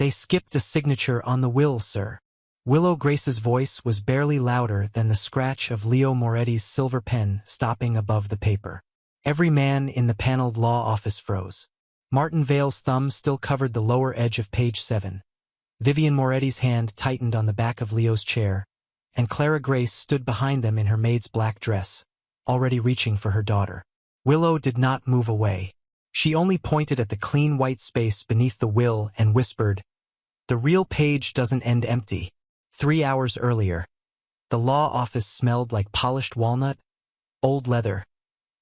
They skipped a signature on the will, sir. Willow Grace's voice was barely louder than the scratch of Leo Moretti's silver pen stopping above the paper. Every man in the paneled law office froze. Martin Vale's thumb still covered the lower edge of page 7. Vivian Moretti's hand tightened on the back of Leo's chair, and Clara Grace stood behind them in her maid's black dress, already reaching for her daughter. Willow did not move away. She only pointed at the clean white space beneath the will and whispered, "The real page doesn't end empty." 3 hours earlier, the law office smelled like polished walnut, old leather,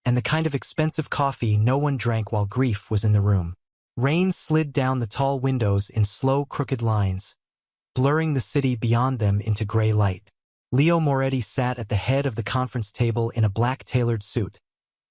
and the kind of expensive coffee no one drank while grief was in the room. Rain slid down the tall windows in slow, crooked lines, blurring the city beyond them into gray light. Leo Moretti sat at the head of the conference table in a black tailored suit,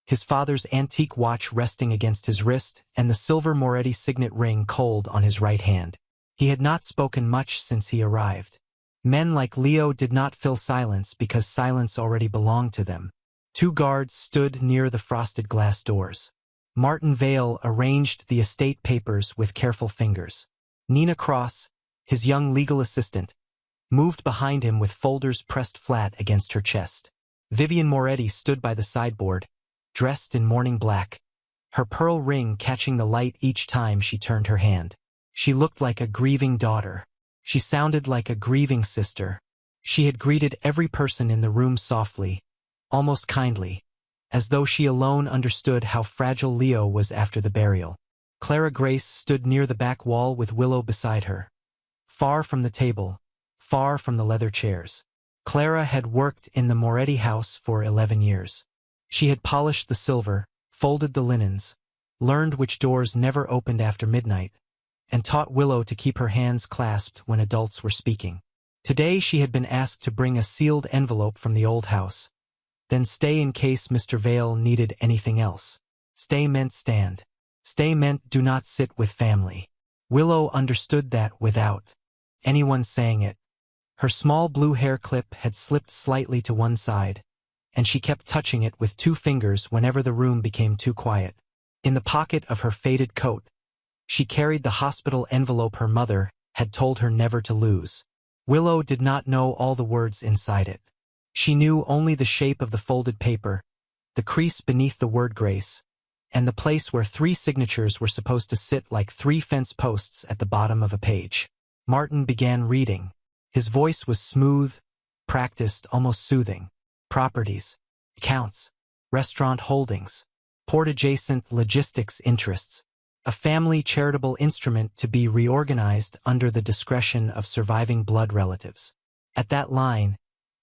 his father's antique watch resting against his wrist and the silver Moretti signet ring cold on his right hand. He had not spoken much since he arrived. Men like Leo did not fill silence because silence already belonged to them. 2 guards stood near the frosted glass doors. Martin Vale arranged the estate papers with careful fingers. Nina Cross, his young legal assistant, moved behind him with folders pressed flat against her chest. Vivian Moretti stood by the sideboard, dressed in morning black, her pearl ring catching the light each time she turned her hand. She looked like a grieving daughter. She sounded like a grieving sister. She had greeted every person in the room softly, almost kindly, as though she alone understood how fragile Leo was after the burial. Clara Grace stood near the back wall with Willow beside her, far from the table, far from the leather chairs. Clara had worked in the Moretti house for 11 years. She had polished the silver, folded the linens, learned which doors never opened after midnight, and taught Willow to keep her hands clasped when adults were speaking. Today she had been asked to bring a sealed envelope from the old house, then stay in case Mr. Vale needed anything else. Stay meant stand. Stay meant do not sit with family. Willow understood that without anyone saying it. Her small blue hair clip had slipped slightly to one side, and she kept touching it with 2 fingers whenever the room became too quiet. In the pocket of her faded coat, she carried the hospital envelope her mother had told her never to lose. Willow did not know all the words inside it. She knew only the shape of the folded paper, the crease beneath the word Grace, and the place where 3 signatures were supposed to sit like 3 fence posts at the bottom of a page. Martin began reading. His voice was smooth, practiced, almost soothing. Properties, accounts, restaurant holdings, port-adjacent logistics interests, a family charitable instrument to be reorganized under the discretion of surviving blood relatives. At that line,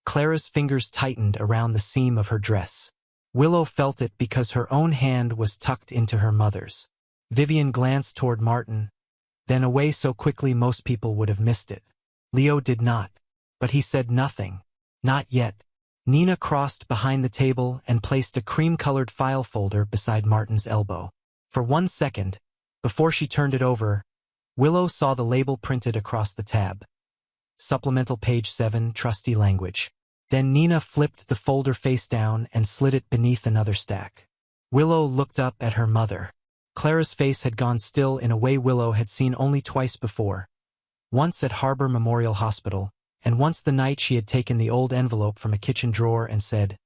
Clara's fingers tightened around the seam of her dress. Willow felt it because her own hand was tucked into her mother's. Vivian glanced toward Martin, then away so quickly most people would have missed it. Leo did not, but he said nothing. Not yet. Nina crossed behind the table and placed a cream-colored file folder beside Martin's elbow. For 1 second, before she turned it over, Willow saw the label printed across the tab. Supplemental page 7, trusty language. Then Nina flipped the folder face down and slid it beneath another stack. Willow looked up at her mother. Clara's face had gone still in a way Willow had seen only twice before. Once at Harbor Memorial Hospital, and once the night she had taken the old envelope from a kitchen drawer and said,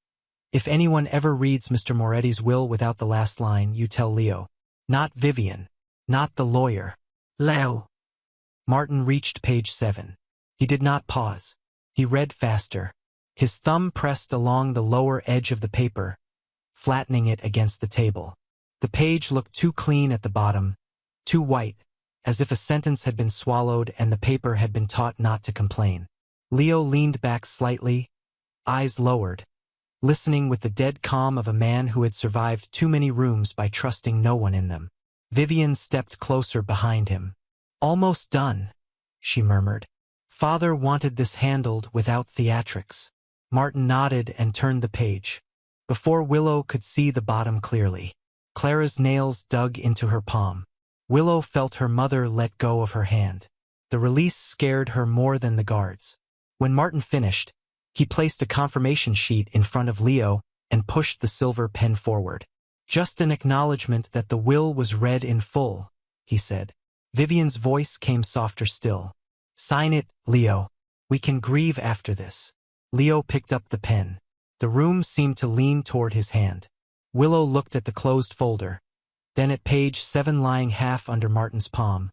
"If anyone ever reads Mr. Moretti's will without the last line, you tell Leo." Not Vivian. Not the lawyer. Leo. Martin reached page 7. He did not pause. He read faster. His thumb pressed along the lower edge of the paper, flattening it against the table. The page looked too clean at the bottom, too white, as if a sentence had been swallowed and the paper had been taught not to complain. Leo leaned back slightly, eyes lowered, listening with the dead calm of a man who had survived too many rooms by trusting no one in them. Vivian stepped closer behind him. "Almost done," she murmured. "Father wanted this handled without theatrics." Martin nodded and turned the page. Before Willow could see the bottom clearly, Clara's nails dug into her palm. Willow felt her mother let go of her hand. The release scared her more than the guards. When Martin finished, he placed a confirmation sheet in front of Leo and pushed the silver pen forward. "Just an acknowledgement that the will was read in full," he said. Vivian's voice came softer still. Sign it, Leo. We can grieve after this. Leo picked up the pen. The room seemed to lean toward his hand. Willow looked at the closed folder, then at page 7 lying half under Martin's palm,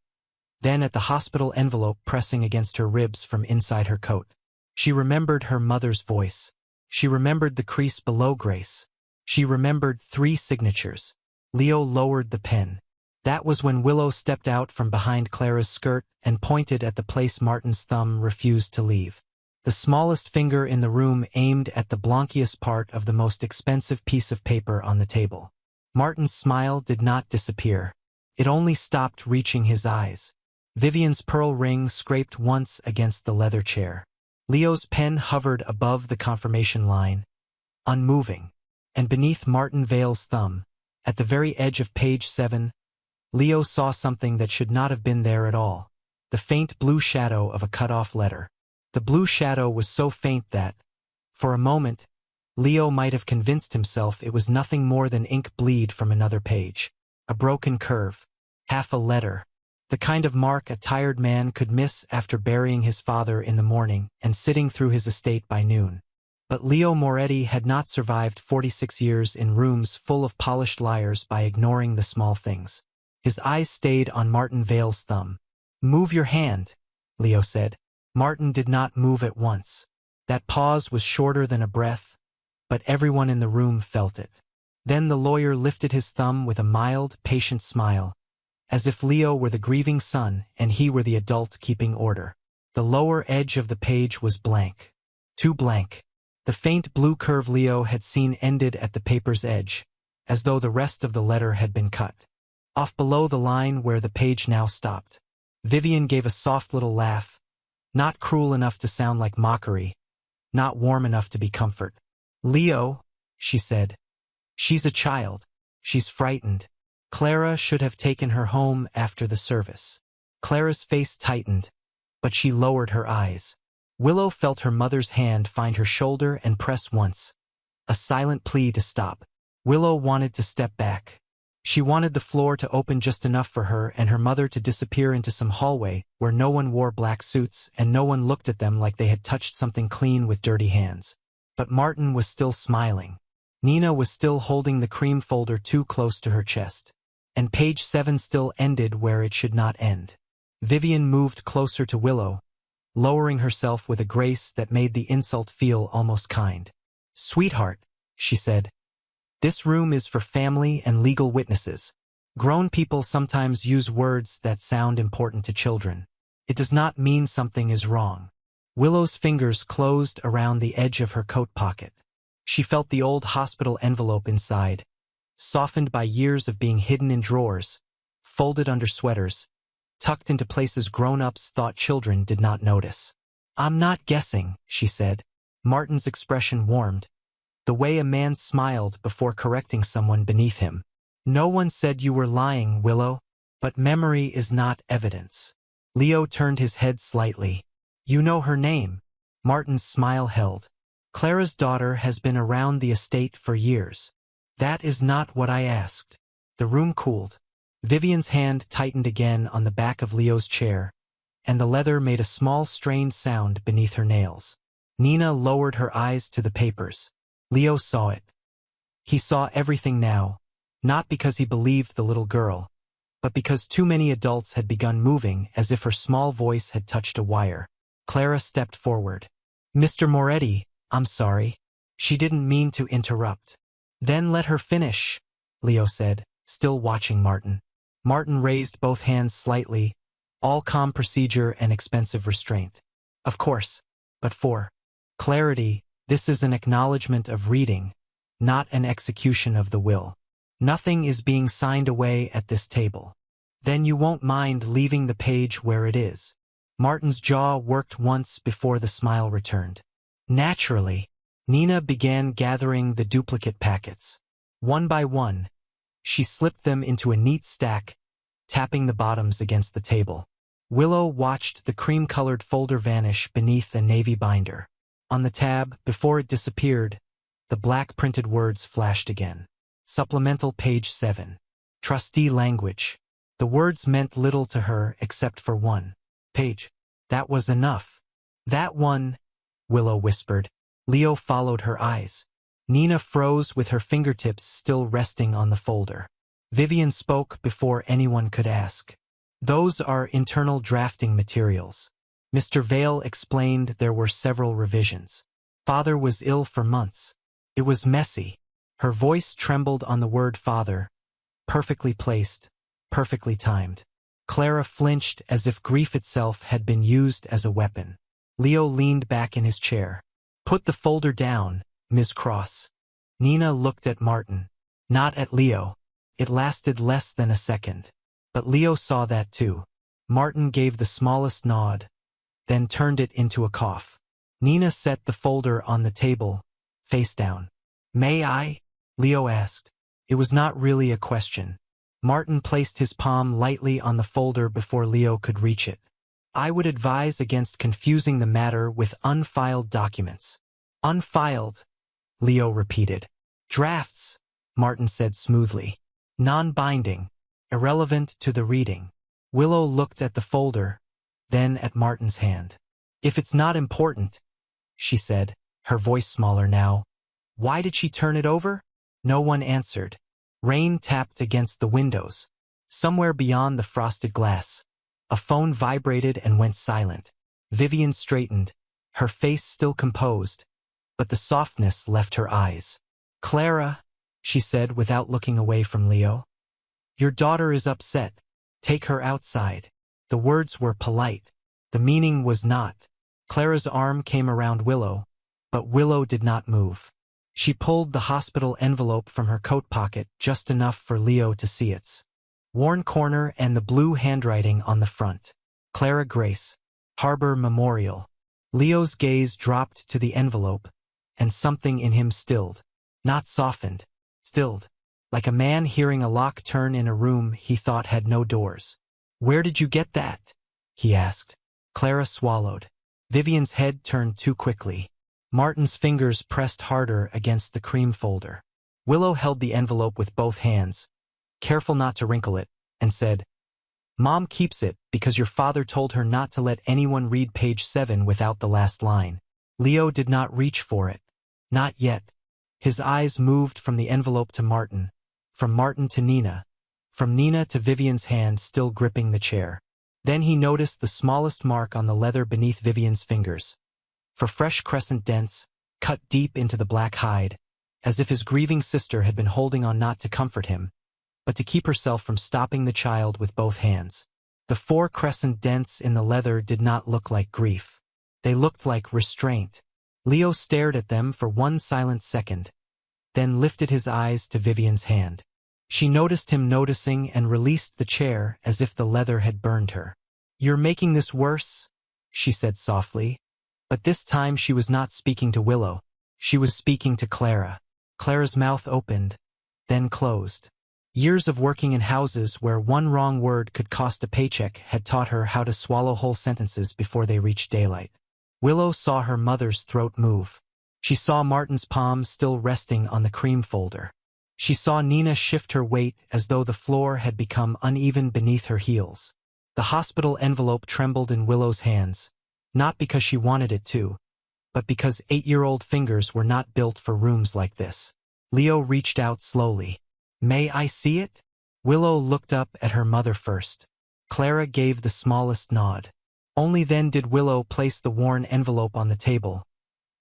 then at the hospital envelope pressing against her ribs from inside her coat. She remembered her mother's voice. She remembered the crease below Grace. She remembered 3 signatures. Leo lowered the pen. That was when Willow stepped out from behind Clara's skirt and pointed at the place Martin's thumb refused to leave. The smallest finger in the room aimed at the blankiest part of the most expensive piece of paper on the table. Martin's smile did not disappear. It only stopped reaching his eyes. Vivian's pearl ring scraped once against the leather chair. Leo's pen hovered above the confirmation line, unmoving. And beneath Martin Vale's thumb, at the very edge of page 7, Leo saw something that should not have been there at all. The faint blue shadow of a cut-off letter. The blue shadow was so faint that, for a moment, Leo might have convinced himself it was nothing more than ink bleed from another page. A broken curve. Half a letter. The kind of mark a tired man could miss after burying his father in the morning and sitting through his estate by noon. But Leo Moretti had not survived 46 years in rooms full of polished liars by ignoring the small things. His eyes stayed on Martin Vale's thumb. "Move your hand," Leo said. Martin did not move at once. That pause was shorter than a breath, but everyone in the room felt it. Then the lawyer lifted his thumb with a mild, patient smile, as if Leo were the grieving son and he were the adult keeping order. The lower edge of the page was blank. Too blank. The faint blue curve Leo had seen ended at the paper's edge, as though the rest of the letter had been cut. Off below the line where the page now stopped. Vivian gave a soft little laugh, not cruel enough to sound like mockery, not warm enough to be comfort. "Leo," she said. "She's a child. She's frightened. Clara should have taken her home after the service." Clara's face tightened, but she lowered her eyes. Willow felt her mother's hand find her shoulder and press once. A silent plea to stop. Willow wanted to step back. She wanted the floor to open just enough for her and her mother to disappear into some hallway where no one wore black suits and no one looked at them like they had touched something clean with dirty hands. But Martin was still smiling. Nina was still holding the cream folder too close to her chest. And page 7 still ended where it should not end. Vivian moved closer to Willow, lowering herself with a grace that made the insult feel almost kind. "Sweetheart," she said, "this room is for family and legal witnesses. Grown people sometimes use words that sound important to children. It does not mean something is wrong." Willow's fingers closed around the edge of her coat pocket. She felt the old hospital envelope inside, softened by years of being hidden in drawers, folded under sweaters, tucked into places grown-ups thought children did not notice. "I'm not guessing," she said. Martin's expression warmed, the way a man smiled before correcting someone beneath him. "No one said you were lying, Willow, but memory is not evidence." Leo turned his head slightly. "You know her name." Martin's smile held. "Clara's daughter has been around the estate for years." "That is not what I asked." The room cooled. Vivian's hand tightened again on the back of Leo's chair, and the leather made a small strained sound beneath her nails. Nina lowered her eyes to the papers. Leo saw it. He saw everything now, not because he believed the little girl, but because too many adults had begun moving as if her small voice had touched a wire. Clara stepped forward. "Mr. Moretti, I'm sorry." She didn't mean to interrupt. "Then let her finish," Leo said, still watching Martin. Martin raised both hands slightly, all calm procedure and expensive restraint. "Of course, but for clarity, this is an acknowledgement of reading, not an execution of the will. Nothing is being signed away at this table. Then you won't mind leaving the page where it is." Martin's jaw worked once before the smile returned. "Naturally." Nina began gathering the duplicate packets. One by one, she slipped them into a neat stack, tapping the bottoms against the table. Willow watched the cream-colored folder vanish beneath a navy binder. On the tab, before it disappeared, the black printed words flashed again. Supplemental page 7. Trustee language. The words meant little to her except for one page. That was enough. That one, Willow whispered. Leo followed her eyes. Nina froze with her fingertips still resting on the folder. Vivian spoke before anyone could ask. Those are internal drafting materials. Mr. Vale explained there were several revisions. Father was ill for months. It was messy. Her voice trembled on the word father. Perfectly placed, perfectly timed. Clara flinched as if grief itself had been used as a weapon. Leo leaned back in his chair. Put the folder down, Ms. Cross. Nina looked at Martin. Not at Leo. It lasted less than a second. But Leo saw that too. Martin gave the smallest nod, then turned it into a cough. Nina set the folder on the table, face down. May I? Leo asked. It was not really a question. Martin placed his palm lightly on the folder before Leo could reach it. I would advise against confusing the matter with unfiled documents. Unfiled, Leo repeated. Drafts, Martin said smoothly. Non-binding, irrelevant to the reading. Willow looked at the folder, then at Martin's hand. If it's not important, she said, her voice smaller now. Why did she turn it over? No one answered. Rain tapped against the windows. Somewhere beyond the frosted glass, a phone vibrated and went silent. Vivian straightened, her face still composed, but the softness left her eyes. Clara, she said without looking away from Leo. Your daughter is upset. Take her outside. The words were polite. The meaning was not. Clara's arm came around Willow, but Willow did not move. She pulled the hospital envelope from her coat pocket just enough for Leo to see its worn corner and the blue handwriting on the front. Clara Grace, Harbor Memorial. Leo's gaze dropped to the envelope, and something in him stilled. Not softened, stilled. Like a man hearing a lock turn in a room he thought had no doors. Where did you get that? He asked. Clara swallowed. Vivian's head turned too quickly. Martin's fingers pressed harder against the cream folder. Willow held the envelope with both hands, careful not to wrinkle it, and said, Mom keeps it because your father told her not to let anyone read page 7 without the last line. Leo did not reach for it. Not yet. His eyes moved from the envelope to Martin, from Martin to Nina, from Nina to Vivian's hand still gripping the chair. Then he noticed the smallest mark on the leather beneath Vivian's fingers. For fresh crescent dents, cut deep into the black hide, as if his grieving sister had been holding on not to comfort him, but to keep herself from stopping the child with both hands. The 4 crescent dents in the leather did not look like grief. They looked like restraint. Leo stared at them for one silent second, then lifted his eyes to Vivian's hand. She noticed him noticing and released the chair as if the leather had burned her. You're making this worse, she said softly. But this time she was not speaking to Willow. She was speaking to Clara. Clara's mouth opened, then closed. Years of working in houses where one wrong word could cost a paycheck had taught her how to swallow whole sentences before they reached daylight. Willow saw her mother's throat move. She saw Martin's palm still resting on the cream folder. She saw Nina shift her weight as though the floor had become uneven beneath her heels. The hospital envelope trembled in Willow's hands. Not because she wanted it to, but because 8-year-old fingers were not built for rooms like this. Leo reached out slowly. May I see it? Willow looked up at her mother first. Clara gave the smallest nod. Only then did Willow place the worn envelope on the table,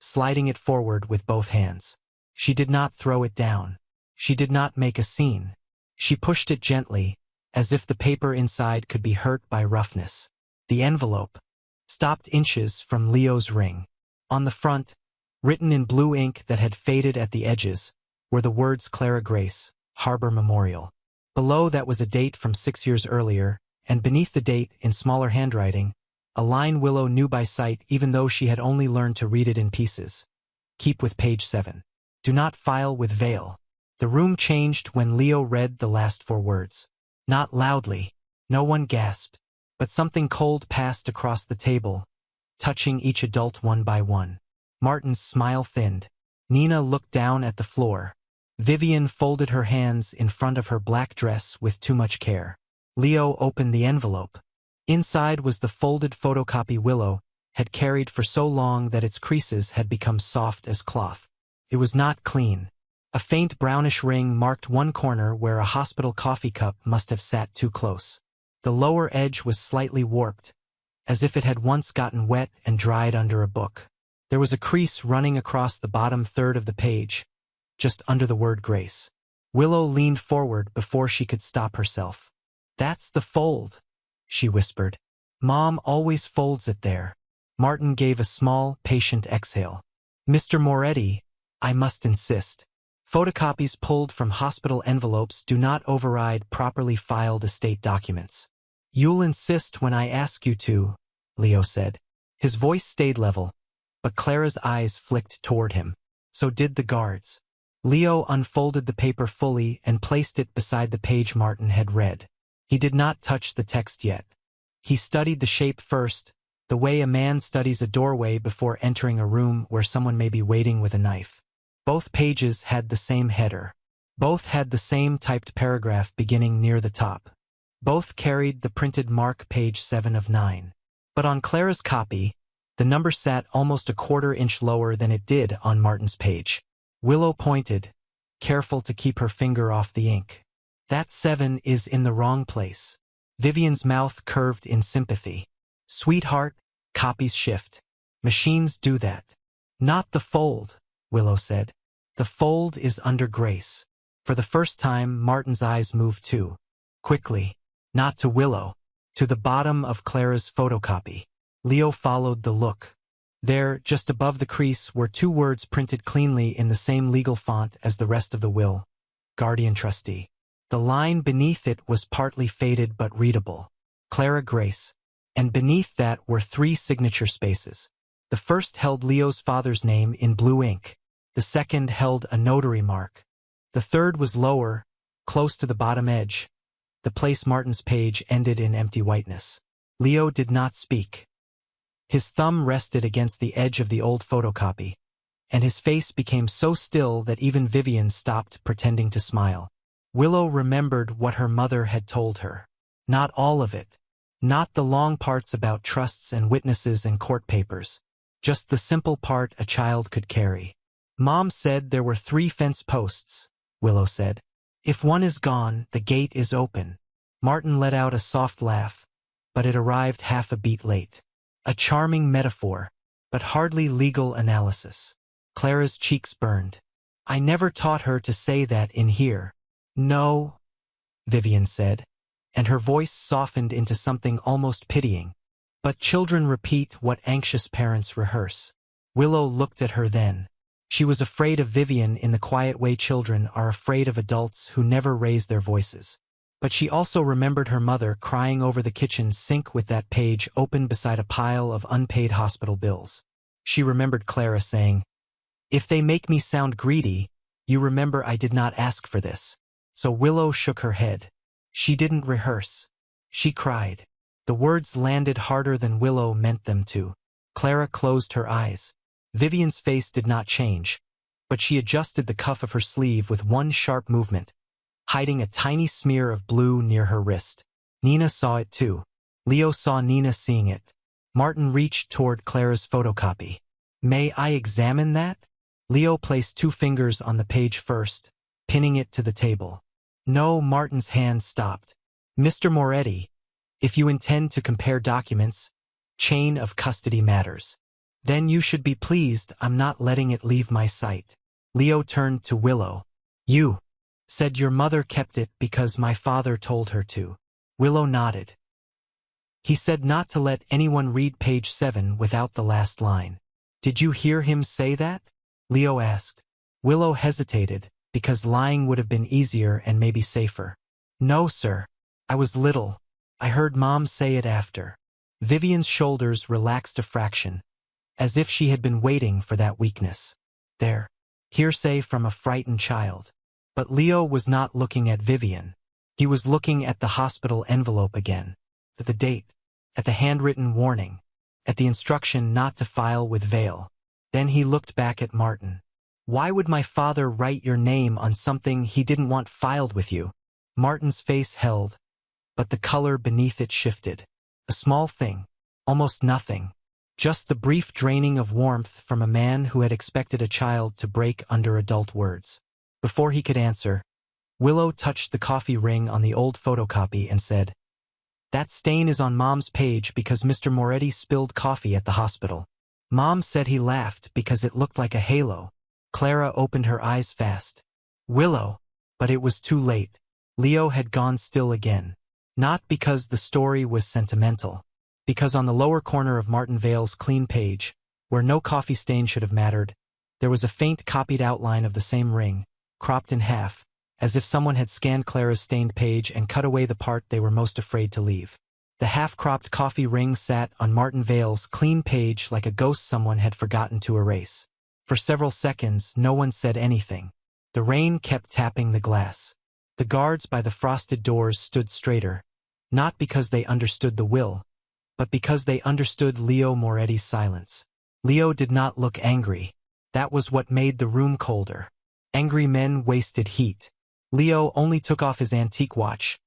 sliding it forward with both hands. She did not throw it down. She did not make a scene. She pushed it gently, as if the paper inside could be hurt by roughness. The envelope stopped inches from Leo's ring. On the front, written in blue ink that had faded at the edges, were the words Clara Grace, Harbor Memorial. Below that was a date from 6 years earlier, and beneath the date, in smaller handwriting, a line Willow knew by sight even though she had only learned to read it in pieces. Keep with page 7. Do not file with Vale. The room changed when Leo read the last 4 words. Not loudly. No one gasped. But something cold passed across the table, touching each adult one by one. Martin's smile thinned. Nina looked down at the floor. Vivian folded her hands in front of her black dress with too much care. Leo opened the envelope. Inside was the folded photocopy Willow had carried for so long that its creases had become soft as cloth. It was not clean. A faint brownish ring marked one corner where a hospital coffee cup must have sat too close. The lower edge was slightly warped, as if it had once gotten wet and dried under a book. There was a crease running across the bottom third of the page, just under the word Grace. Willow leaned forward before she could stop herself. "That's the fold," she whispered. "Mom always folds it there." Martin gave a small, patient exhale. "Mr. Moretti, I must insist. Photocopies pulled from hospital envelopes do not override properly filed estate documents." "You'll insist when I ask you to," Leo said. His voice stayed level, but Clara's eyes flicked toward him. So did the guards. Leo unfolded the paper fully and placed it beside the page Martin had read. He did not touch the text yet. He studied the shape first, the way a man studies a doorway before entering a room where someone may be waiting with a knife. Both pages had the same header. Both had the same typed paragraph beginning near the top. Both carried the printed mark page 7 of 9. But on Clara's copy, the number sat almost a quarter-inch lower than it did on Martin's page. Willow pointed, careful to keep her finger off the ink. "That 7 is in the wrong place." Vivian's mouth curved in sympathy. "Sweetheart, copies shift. Machines do that." "Not the fold," Willow said. "The fold is under Grace." For the first time, Martin's eyes moved too. Quickly. Not to Willow. To the bottom of Clara's photocopy. Leo followed the look. There, just above the crease, were 2 words printed cleanly in the same legal font as the rest of the will. Guardian Trustee. The line beneath it was partly faded but readable. Clara Grace. And beneath that were 3 signature spaces. The first held Leo's father's name in blue ink. The second held a notary mark. The third was lower, close to the bottom edge. The place Martin's page ended in empty whiteness. Leo did not speak. His thumb rested against the edge of the old photocopy, and his face became so still that even Vivian stopped pretending to smile. Willow remembered what her mother had told her. Not all of it. Not the long parts about trusts and witnesses and court papers. Just the simple part a child could carry. "Mom said there were 3 fence posts," Willow said. "If one is gone, the gate is open." Martin let out a soft laugh, but it arrived half a beat late. A charming metaphor, but hardly legal analysis. Clara's cheeks burned. "I never taught her to say that in here." "No," Vivian said, and her voice softened into something almost pitying. "But children repeat what anxious parents rehearse." Willow looked at her then. She was afraid of Vivian in the quiet way children are afraid of adults who never raise their voices. But she also remembered her mother crying over the kitchen sink with that page open beside a pile of unpaid hospital bills. She remembered Clara saying, "If they make me sound greedy, you remember I did not ask for this." So Willow shook her head. She didn't rehearse. She cried. The words landed harder than Willow meant them to. Clara closed her eyes. Vivian's face did not change, but she adjusted the cuff of her sleeve with one sharp movement, hiding a tiny smear of blue near her wrist. Nina saw it too. Leo saw Nina seeing it. Martin reached toward Clara's photocopy. "May I examine that?" Leo placed 2 fingers on the page first, pinning it to the table. No, Martin's hand stopped. "Mr. Moretti, if you intend to compare documents, chain of custody matters. Then you should be pleased I'm not letting it leave my sight." Leo turned to Willow. "You said your mother kept it because my father told her to." Willow nodded. "He said not to let anyone read page 7 without the last line." "Did you hear him say that?" Leo asked. Willow hesitated, because lying would have been easier and maybe safer. "No, sir. I was little. I heard Mom say it after." Vivian's shoulders relaxed a fraction, as if she had been waiting for that weakness. There. Hearsay from a frightened child. But Leo was not looking at Vivian. He was looking at the hospital envelope again. At the date. At the handwritten warning. At the instruction not to file with Vale. Then he looked back at Martin. "Why would my father write your name on something he didn't want filed with you?" Martin's face held, but the color beneath it shifted. A small thing. Almost nothing. Just the brief draining of warmth from a man who had expected a child to break under adult words. Before he could answer, Willow touched the coffee ring on the old photocopy and said, "That stain is on Mom's page because Mr. Moretti spilled coffee at the hospital." Mom said he laughed because it looked like a halo. Clara opened her eyes fast. Willow. But it was too late. Leo had gone still again. Not because the story was sentimental. Because on the lower corner of Martin Vale's clean page, where no coffee stain should have mattered, there was a faint copied outline of the same ring, cropped in half, as if someone had scanned Clara's stained page and cut away the part they were most afraid to leave. The half-cropped coffee ring sat on Martin Vale's clean page like a ghost someone had forgotten to erase. For several seconds, no one said anything. The rain kept tapping the glass. The guards by the frosted doors stood straighter, not because they understood the will, but because they understood Leo Moretti's silence. Leo did not look angry. That was what made the room colder. Angry men wasted heat. Leo only took off his antique watch,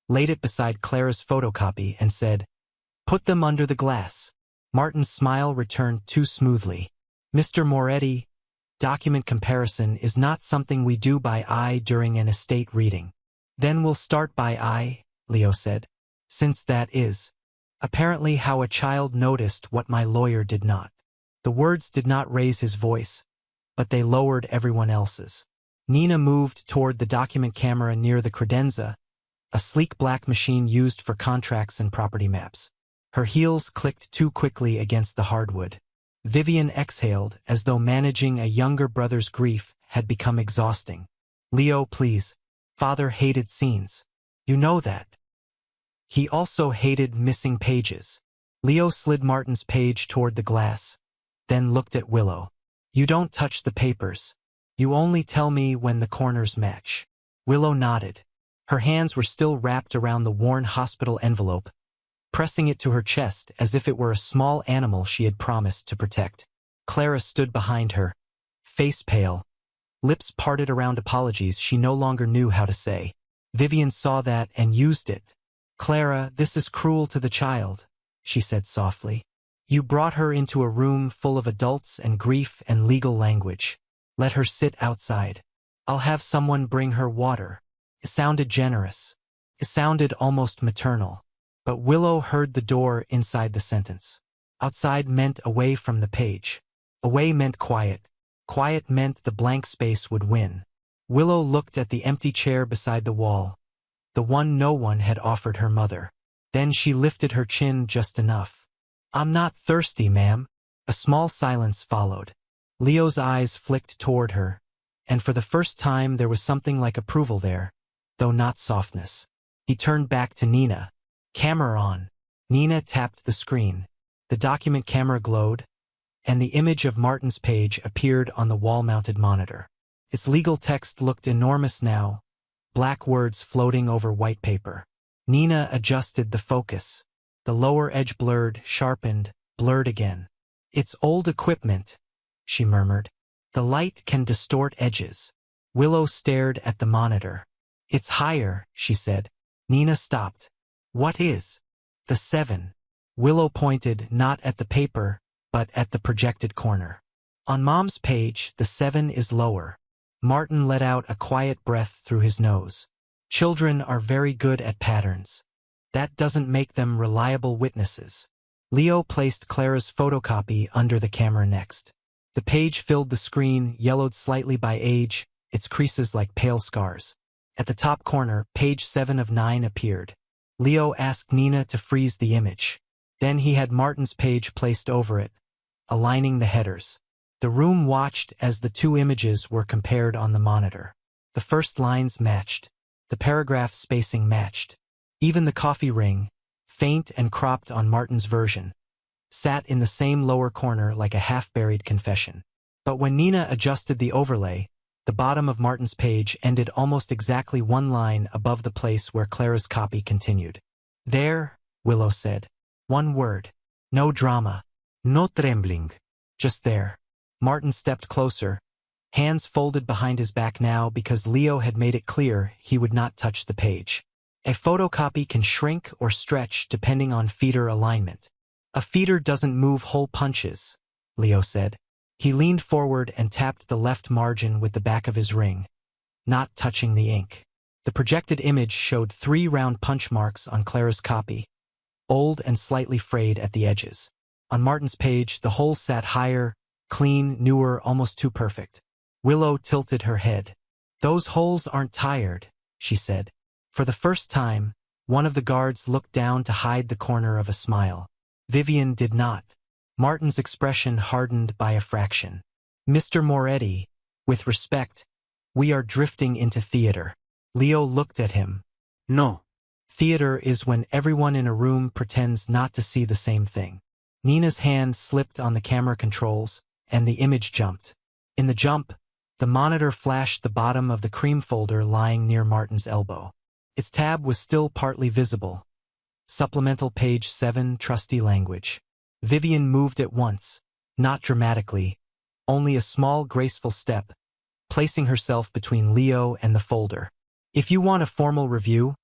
laid it beside Clara's photocopy, and said, "Put them under the glass." Martin's smile returned too smoothly. "Mr. Moretti, document comparison is not something we do by eye during an estate reading." "Then we'll start by eye," Leo said, "since that is apparently how a child noticed what my lawyer did not." The words did not raise his voice, but they lowered everyone else's. Nina moved toward the document camera near the credenza, a sleek black machine used for contracts and property maps. Her heels clicked too quickly against the hardwood. Vivian exhaled as though managing a younger brother's grief had become exhausting. "Leo, please. Father hated scenes. You know that." He also hated missing pages. Leo slid Martin's page toward the glass, then looked at Willow. "You don't touch the papers. You only tell me when the corners match." Willow nodded. Her hands were still wrapped around the worn hospital envelope, pressing it to her chest as if it were a small animal she had promised to protect. Clara stood behind her, face pale, lips parted around apologies she no longer knew how to say. Vivian saw that and used it. "Clara, this is cruel to the child," she said softly. "You brought her into a room full of adults and grief and legal language. Let her sit outside. I'll have someone bring her water." It sounded generous. It sounded almost maternal. But Willow heard the door inside the sentence. Outside meant away from the page. Away meant quiet. Quiet meant the blank space would win. Willow looked at the empty chair beside the wall, the one no one had offered her mother. Then she lifted her chin just enough. "I'm not thirsty, ma'am." A small silence followed. Leo's eyes flicked toward her, and for the first time there was something like approval there, though not softness. He turned back to Nina. "Camera on." Nina tapped the screen. The document camera glowed, and the image of Martin's page appeared on the wall-mounted monitor. Its legal text looked enormous now, black words floating over white paper. Nina adjusted the focus. The lower edge blurred, sharpened, blurred again. "It's old equipment," she murmured. "The light can distort edges." Willow stared at the monitor. "It's higher," she said. Nina stopped. "What is?" "The 7. Willow pointed not at the paper, but at the projected corner. "On Mom's page, the 7 is lower." Martin let out a quiet breath through his nose. "Children are very good at patterns. That doesn't make them reliable witnesses." Leo placed Clara's photocopy under the camera next. The page filled the screen, yellowed slightly by age, its creases like pale scars. At the top corner, page 7 of 9 appeared. Leo asked Nina to freeze the image. Then he had Martin's page placed over it, aligning the headers. The room watched as the two images were compared on the monitor. The first lines matched. The paragraph spacing matched. Even the coffee ring, faint and cropped on Martin's version, sat in the same lower corner like a half-buried confession. But when Nina adjusted the overlay, the bottom of Martin's page ended almost exactly one line above the place where Clara's copy continued. "There," Willow said. "One word. No drama. No trembling. Just there." Martin stepped closer, hands folded behind his back now because Leo had made it clear he would not touch the page. A photocopy can shrink or stretch depending on feeder alignment. A feeder doesn't move hole punches, Leo said. He leaned forward and tapped the left margin with the back of his ring, not touching the ink. The projected image showed 3 round punch marks on Clara's copy, old and slightly frayed at the edges. On Martin's page, the holes sat higher, clean, newer, almost too perfect. Willow tilted her head. "Those holes aren't tired," she said. For the first time, one of the guards looked down to hide the corner of a smile. Vivian did not. Martin's expression hardened by a fraction. "Mr. Moretti, with respect, we are drifting into theater." Leo looked at him. No. Theater is when everyone in a room pretends not to see the same thing. Nina's hand slipped on the camera controls, and the image jumped. In the jump, the monitor flashed the bottom of the cream folder lying near Martin's elbow. Its tab was still partly visible. Supplemental page 7, trusty language. Vivian moved at once, not dramatically, only a small graceful step, placing herself between Leo and the folder. "If you want a formal review,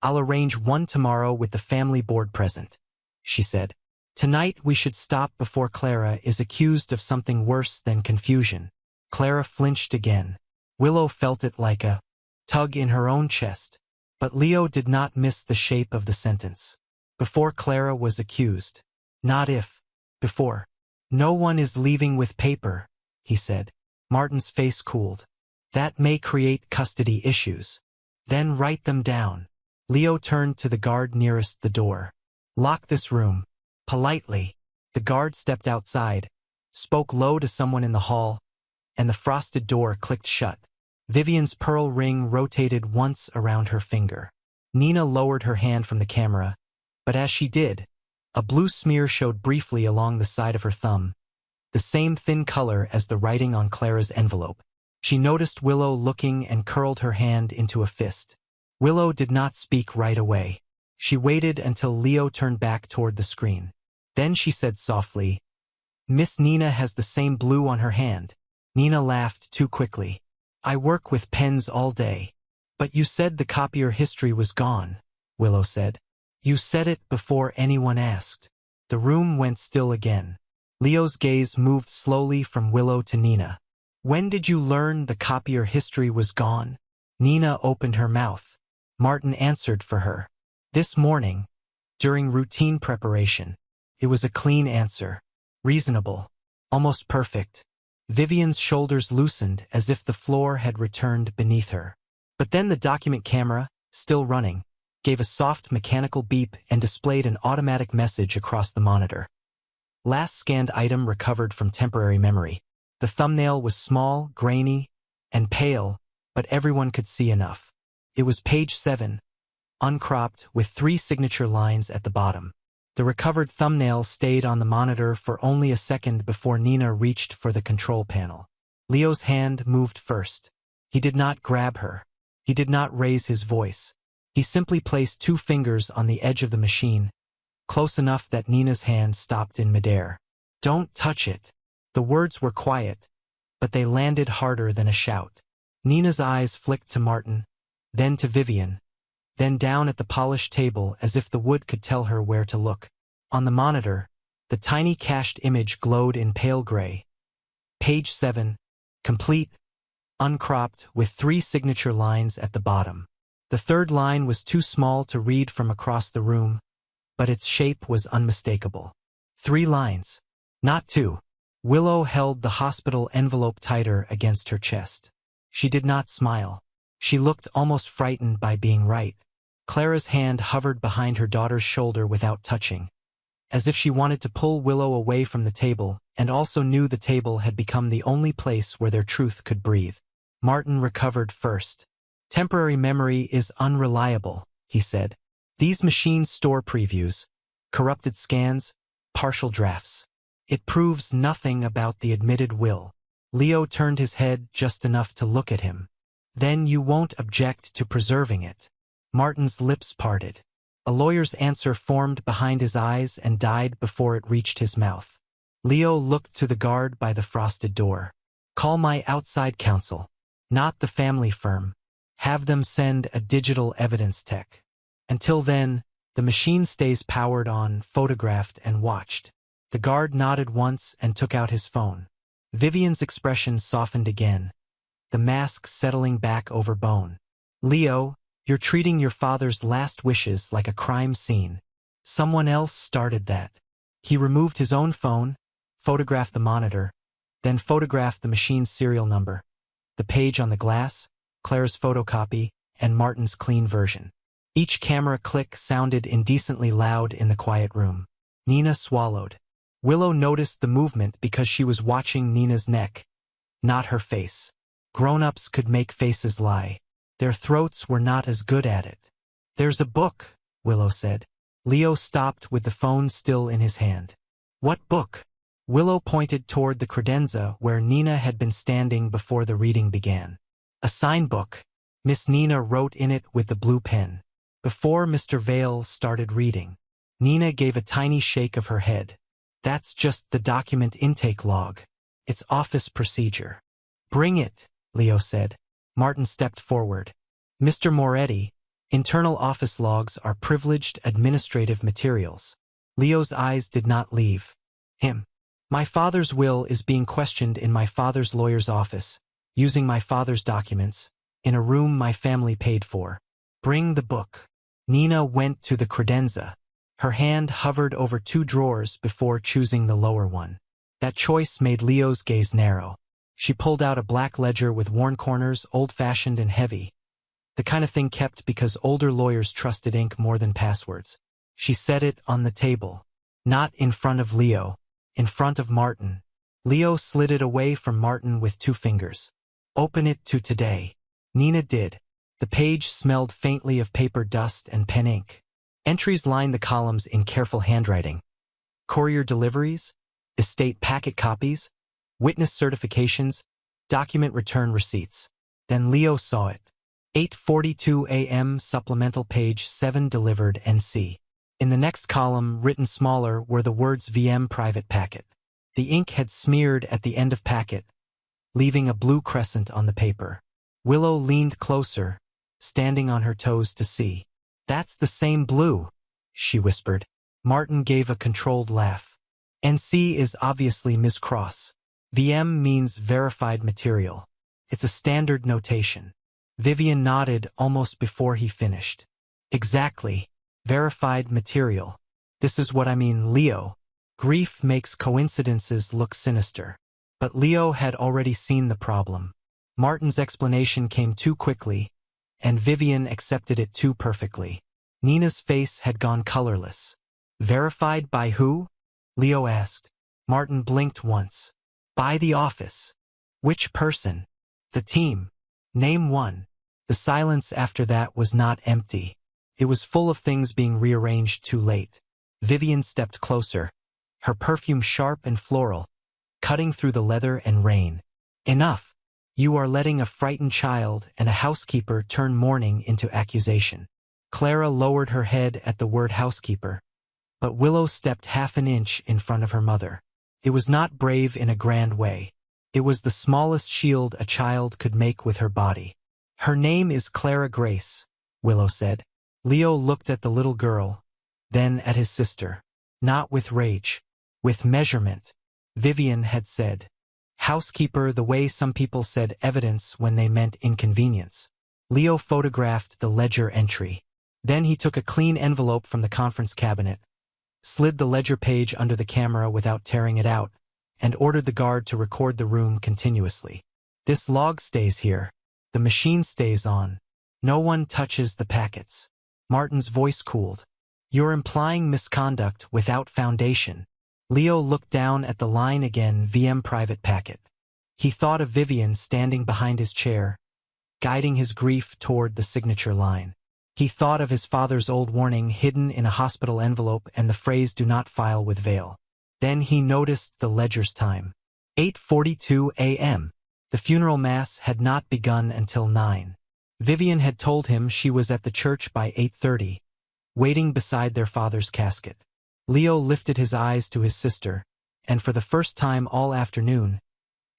I'll arrange one tomorrow with the family board present," she said. "Tonight we should stop before Clara is accused of something worse than confusion." Clara flinched again. Willow felt it like a tug in her own chest. But Leo did not miss the shape of the sentence. Before Clara was accused. Not if. Before. "No one is leaving with paper," he said. Martin's face cooled. "That may create custody issues. Then write them down." Leo turned to the guard nearest the door. "Lock this room." Politely. The guard stepped outside, spoke low to someone in the hall, and the frosted door clicked shut. Vivian's pearl ring rotated once around her finger. Nina lowered her hand from the camera, but as she did, a blue smear showed briefly along the side of her thumb, the same thin color as the writing on Clara's envelope. She noticed Willow looking and curled her hand into a fist. Willow did not speak right away. She waited until Leo turned back toward the screen. Then she said softly, "Miss Nina has the same blue on her hand." Nina laughed too quickly. "I work with pens all day." "But you said the copier history was gone," Willow said. "You said it before anyone asked." The room went still again. Leo's gaze moved slowly from Willow to Nina. "When did you learn the copier history was gone?" Nina opened her mouth. Martin answered for her. "This morning, during routine preparation." It was a clean answer. Reasonable. Almost perfect. Vivian's shoulders loosened as if the floor had returned beneath her. But then the document camera, still running, gave a soft mechanical beep and displayed an automatic message across the monitor. "Last scanned item recovered from temporary memory." The thumbnail was small, grainy, and pale, but everyone could see enough. It was page 7, uncropped with 3 signature lines at the bottom. The recovered thumbnail stayed on the monitor for only a second before Nina reached for the control panel. Leo's hand moved first. He did not grab her. He did not raise his voice. He simply placed 2 fingers on the edge of the machine, close enough that Nina's hand stopped in midair. "Don't touch it." The words were quiet, but they landed harder than a shout. Nina's eyes flicked to Martin, then to Vivian, then down at the polished table as if the wood could tell her where to look. On the monitor, the tiny cached image glowed in pale gray. Page 7, complete, uncropped, with 3 signature lines at the bottom. The 3rd line was too small to read from across the room, but its shape was unmistakable. 3 lines, not 2. Willow held the hospital envelope tighter against her chest. She did not smile. She looked almost frightened by being right. Clara's hand hovered behind her daughter's shoulder without touching, as if she wanted to pull Willow away from the table, and also knew the table had become the only place where their truth could breathe. Martin recovered first. "Temporary memory is unreliable," he said. "These machines store previews, corrupted scans, partial drafts. It proves nothing about the admitted will." Leo turned his head just enough to look at him. "Then you won't object to preserving it." Martin's lips parted. A lawyer's answer formed behind his eyes and died before it reached his mouth. Leo looked to the guard by the frosted door. "Call my outside counsel, not the family firm. Have them send a digital evidence tech." Until then, the machine stays powered on, photographed and watched. The guard nodded once and took out his phone. Vivian's expression softened again, the mask settling back over bone. Leo, you're treating your father's last wishes like a crime scene. Someone else started that. He removed his own phone, photographed the monitor, then photographed the machine's serial number, the page on the glass, Claire's photocopy, and Martin's clean version. Each camera click sounded indecently loud in the quiet room. Nina swallowed. Willow noticed the movement because she was watching Nina's neck, not her face. Grown-ups could make faces lie. Their throats were not as good at it. There's a book, Willow said. Leo stopped with the phone still in his hand. What book? Willow pointed toward the credenza where Nina had been standing before the reading began. A sign book. Miss Nina wrote in it with the blue pen. Before Mr. Vale started reading, Nina gave a tiny shake of her head. That's just the document intake log. It's office procedure. Bring it, Leo said. Martin stepped forward. Mr. Moretti, internal office logs are privileged administrative materials. Leo's eyes did not leave him. My father's will is being questioned in my father's lawyer's office, using my father's documents, in a room my family paid for. Bring the book. Nina went to the credenza. Her hand hovered over two drawers before choosing the lower one. That choice made Leo's gaze narrow. She pulled out a black ledger with worn corners, old-fashioned and heavy. The kind of thing kept because older lawyers trusted ink more than passwords. She set it on the table. Not in front of Leo, in front of Martin. Leo slid it away from Martin with 2 fingers. Open it to today. Nina did. The page smelled faintly of paper dust and pen ink. Entries lined the columns in careful handwriting. Courier deliveries, estate packet copies, witness certifications, document return receipts. Then Leo saw it. 8:42 a.m. supplemental page 7 delivered NC. In the next column, written smaller, were the words VM private packet. The ink had smeared at the end of packet, leaving a blue crescent on the paper. Willow leaned closer, standing on her toes to see. That's the same blue, she whispered. Martin gave a controlled laugh. NC is obviously Ms. Cross. VM means verified material. It's a standard notation. Vivian nodded almost before he finished. Exactly. Verified material. This is what I mean, Leo. Grief makes coincidences look sinister. But Leo had already seen the problem. Martin's explanation came too quickly, and Vivian accepted it too perfectly. Nina's face had gone colorless. Verified by who? Leo asked. Martin blinked once. By the office. Which person? The team. Name one. The silence after that was not empty. It was full of things being rearranged too late. Vivian stepped closer, her perfume sharp and floral, cutting through the leather and rain. Enough. You are letting a frightened child and a housekeeper turn mourning into accusation. Clara lowered her head at the word housekeeper, but Willow stepped half an inch in front of her mother. It was not brave in a grand way. It was the smallest shield a child could make with her body. Her name is Clara Grace, Willow said. Leo looked at the little girl, then at his sister. Not with rage, with measurement. Vivian had said. Housekeeper the way some people said evidence when they meant inconvenience. Leo photographed the ledger entry. Then he took a clean envelope from the conference cabinet, slid the ledger page under the camera without tearing it out, and ordered the guard to record the room continuously. This log stays here. The machine stays on. No one touches the packets. Martin's voice cooled. You're implying misconduct without foundation. Leo looked down at the line again, VM private packet. He thought of Vivian standing behind his chair, guiding his grief toward the signature line. He thought of his father's old warning hidden in a hospital envelope and the phrase "do not file with Vale." Then he noticed the ledger's time. 8:42 a.m. The funeral mass had not begun until 9. Vivian had told him she was at the church by 8:30, waiting beside their father's casket. Leo lifted his eyes to his sister, and for the first time all afternoon,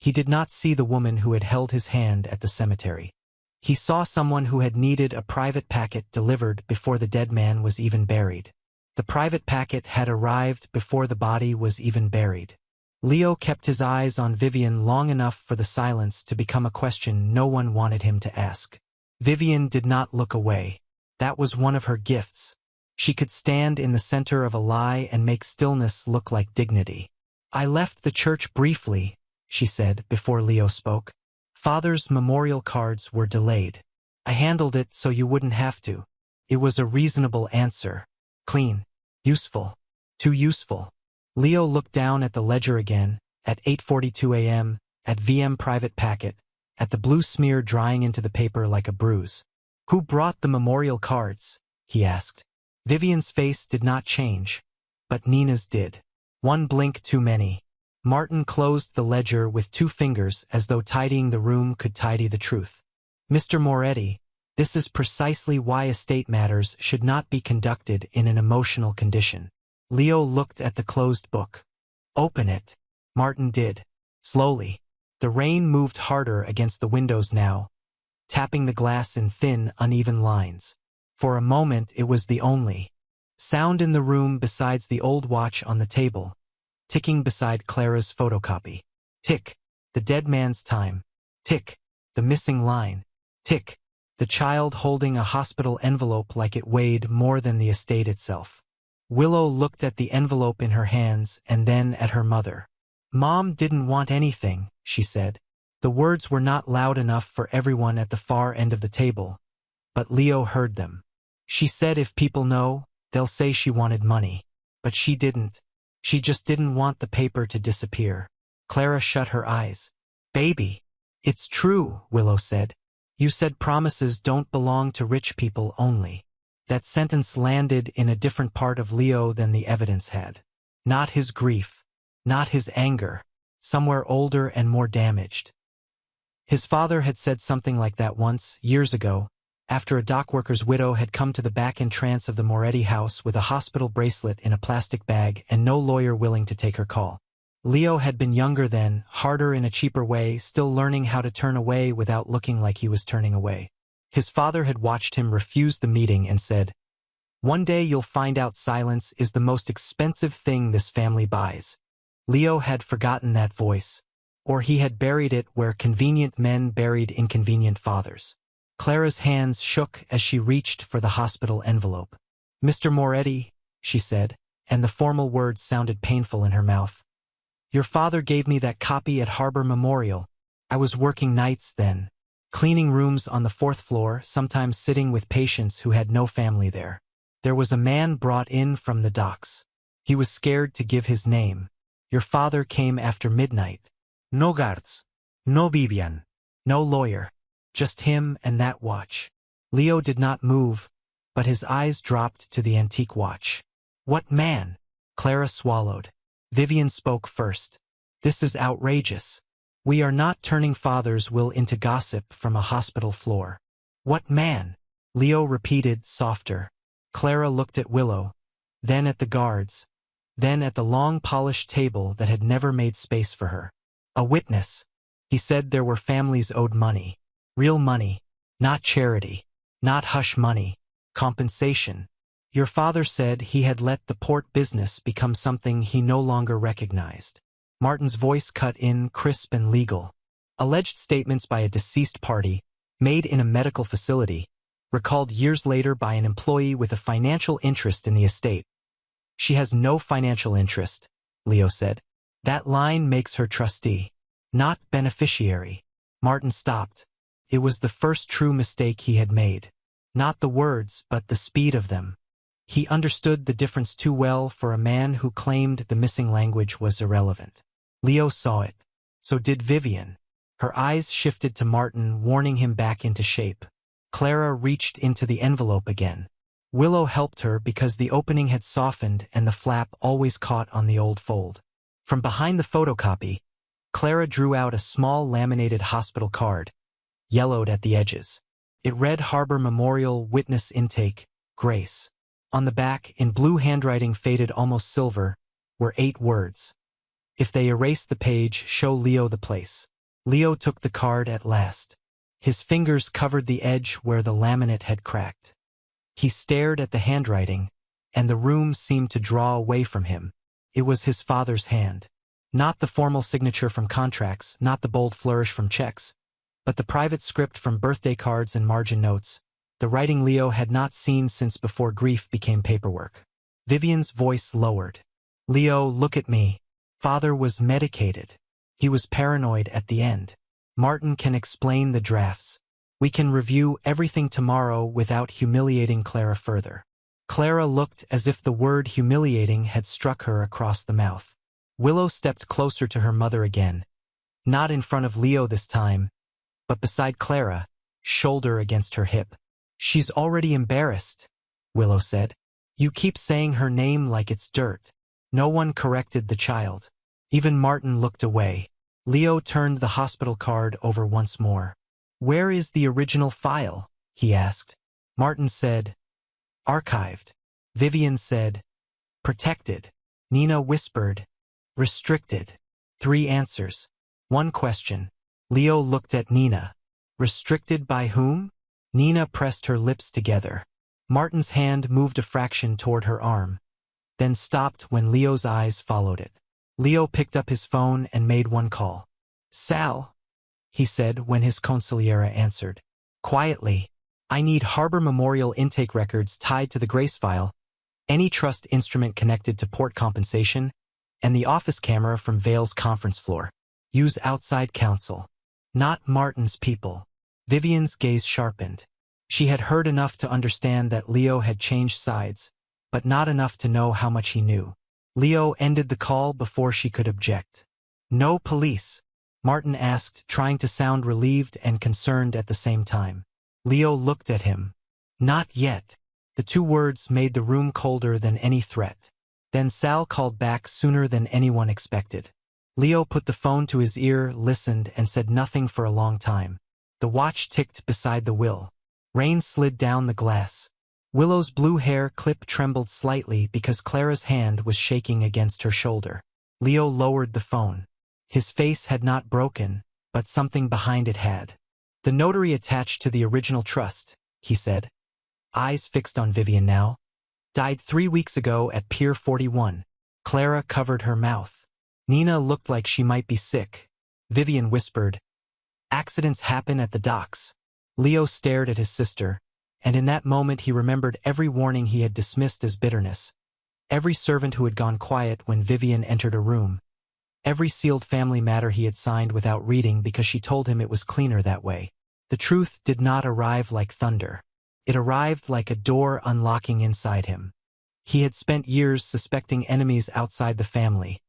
he did not see the woman who had held his hand at the cemetery. He saw someone who had needed a private packet delivered before the dead man was even buried. The private packet had arrived before the body was even buried. Leo kept his eyes on Vivian long enough for the silence to become a question no one wanted him to ask. Vivian did not look away. That was one of her gifts. She could stand in the center of a lie and make stillness look like dignity. "I left the church briefly," she said before Leo spoke. "Father's memorial cards were delayed. I handled it so you wouldn't have to." It was a reasonable answer. Clean. Useful. Too useful. Leo looked down at the ledger again, at 8:42 a.m., at VM private packet, at the blue smear drying into the paper like a bruise. "Who brought the memorial cards?" he asked. Vivian's face did not change, but Nina's did. One blink too many. Martin closed the ledger with 2 fingers as though tidying the room could tidy the truth. "Mr. Moretti, this is precisely why estate matters should not be conducted in an emotional condition." Leo looked at the closed book. "Open it." Martin did. Slowly. The rain moved harder against the windows now, tapping the glass in thin, uneven lines. For a moment it was the only sound in the room besides the old watch on the table, ticking beside Clara's photocopy. Tick. The dead man's time. Tick. The missing line. Tick. The child holding a hospital envelope like it weighed more than the estate itself. Willow looked at the envelope in her hands and then at her mother. "Mom didn't want anything," she said. The words were not loud enough for everyone at the far end of the table, but Leo heard them. "She said if people know, they'll say she wanted money. But she didn't. She just didn't want the paper to disappear." Clara shut her eyes. "Baby." "It's true," Willow said. "You said promises don't belong to rich people only." That sentence landed in a different part of Leo than the evidence had. Not his grief. Not his anger. Somewhere older and more damaged. His father had said something like that once, years ago, after a dockworker's widow had come to the back entrance of the Moretti house with a hospital bracelet in a plastic bag and no lawyer willing to take her call. Leo had been younger then, harder in a cheaper way, still learning how to turn away without looking like he was turning away. His father had watched him refuse the meeting and said, "One day you'll find out silence is the most expensive thing this family buys." Leo had forgotten that voice, or he had buried it where convenient men buried inconvenient fathers. Clara's hands shook as she reached for the hospital envelope. "Mr. Moretti," she said, and the formal words sounded painful in her mouth. "Your father gave me that copy at Harbor Memorial. I was working nights then, cleaning rooms on the 4th floor, sometimes sitting with patients who had no family there. There was a man brought in from the docks. He was scared to give his name. Your father came after midnight. No guards. No Vivian. No lawyer. Just him and that watch." Leo did not move, but his eyes dropped to the antique watch. "What man?" Clara swallowed. Vivian spoke first. "This is outrageous. We are not turning father's will into gossip from a hospital floor." "What man?" Leo repeated, softer. Clara looked at Willow, then at the guards, then at the long polished table that had never made space for her. "A witness. He said there were families owed money. Real money. Not charity. Not hush money. Compensation. Your father said he had let the port business become something he no longer recognized." Martin's voice cut in, crisp and legal. "Alleged statements by a deceased party, made in a medical facility, recalled years later by an employee with a financial interest in the estate." "She has no financial interest," Leo said. "That line makes her trustee, not beneficiary." Martin stopped. It was the first true mistake he had made. Not the words, but the speed of them. He understood the difference too well for a man who claimed the missing language was irrelevant. Leo saw it. So did Vivian. Her eyes shifted to Martin, warning him back into shape. Clara reached into the envelope again. Willow helped her because the opening had softened and the flap always caught on the old fold. From behind the photocopy, Clara drew out a small laminated hospital card, yellowed at the edges. It read Harbor Memorial Witness Intake, Grace. On the back, in blue handwriting faded almost silver, were 8 words. If they erased the page, show Leo the place. Leo took the card at last. His fingers covered the edge where the laminate had cracked. He stared at the handwriting, and the room seemed to draw away from him. It was his father's hand. Not the formal signature from contracts, not the bold flourish from checks, but the private script from birthday cards and margin notes, the writing Leo had not seen since before grief became paperwork. Vivian's voice lowered. "Leo, look at me. Father was medicated. He was paranoid at the end. Martin can explain the drafts. We can review everything tomorrow without humiliating Clara further." Clara looked as if the word humiliating had struck her across the mouth. Willow stepped closer to her mother again. Not in front of Leo this time, but beside Clara, shoulder against her hip. "She's already embarrassed," Willow said. "You keep saying her name like it's dirt." No one corrected the child. Even Martin looked away. Leo turned the hospital card over once more. "Where is the original file?" he asked. Martin said, "Archived." Vivian said, "Protected." Nina whispered, "Restricted." 3 answers. 1 question. Leo looked at Nina. "Restricted by whom?" Nina pressed her lips together. Martin's hand moved a fraction toward her arm, then stopped when Leo's eyes followed it. Leo picked up his phone and made 1 call. "Sal," he said when his consigliera answered. Quietly, "I need Harbor Memorial intake records tied to the Grace file, any trust instrument connected to port compensation, and the office camera from Vale's conference floor. Use outside counsel. Not Martin's people." Vivian's gaze sharpened. She had heard enough to understand that Leo had changed sides, but not enough to know how much he knew. Leo ended the call before she could object. "No police?" Martin asked, trying to sound relieved and concerned at the same time. Leo looked at him. "Not yet." The 2 words made the room colder than any threat. Then Sal called back sooner than anyone expected. Leo put the phone to his ear, listened, and said nothing for a long time. The watch ticked beside the will. Rain slid down the glass. Willow's blue hair clip trembled slightly because Clara's hand was shaking against her shoulder. Leo lowered the phone. His face had not broken, but something behind it had. "The notary attached to the original trust," he said. Eyes fixed on Vivian now. "Died 3 weeks ago at Pier 41. Clara covered her mouth. Nina looked like she might be sick. Vivian whispered, "Accidents happen at the docks." Leo stared at his sister, and in that moment he remembered every warning he had dismissed as bitterness. Every servant who had gone quiet when Vivian entered a room. Every sealed family matter he had signed without reading because she told him it was cleaner that way. The truth did not arrive like thunder. It arrived like a door unlocking inside him. He had spent years suspecting enemies outside the family,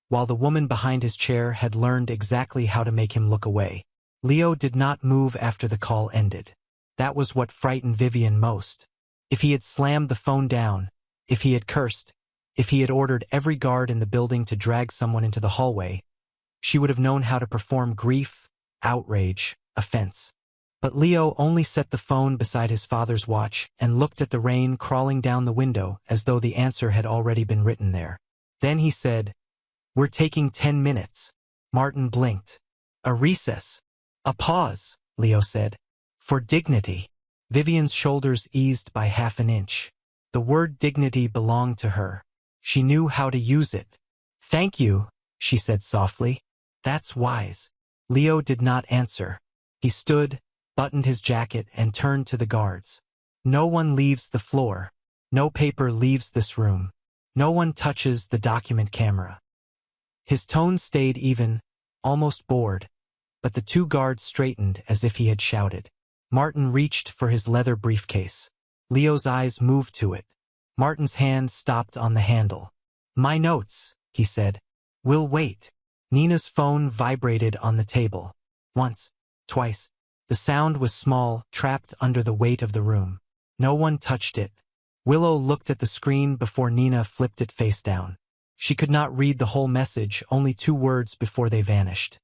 while the woman behind his chair had learned exactly how to make him look away. Leo did not move after the call ended. That was what frightened Vivian most. If he had slammed the phone down, if he had cursed, if he had ordered every guard in the building to drag someone into the hallway, she would have known how to perform grief, outrage, offense. But Leo only set the phone beside his father's watch and looked at the rain crawling down the window as though the answer had already been written there. Then he said, "We're taking 10 minutes. Martin blinked. "A recess." "A pause," Leo said. "For dignity." Vivian's shoulders eased by half an inch. The word dignity belonged to her. She knew how to use it. "Thank you," she said softly. "That's wise." Leo did not answer. He stood, buttoned his jacket, and turned to the guards. "No one leaves the floor. No paper leaves this room. No one touches the document camera." His tone stayed even, almost bored, but the 2 guards straightened as if he had shouted. Martin reached for his leather briefcase. Leo's eyes moved to it. Martin's hand stopped on the handle. "My notes," he said. "We'll wait." Nina's phone vibrated on the table. Once, twice. The sound was small, trapped under the weight of the room. No one touched it. Willow looked at the screen before Nina flipped it face down. She could not read the whole message, only 2 words before they vanished.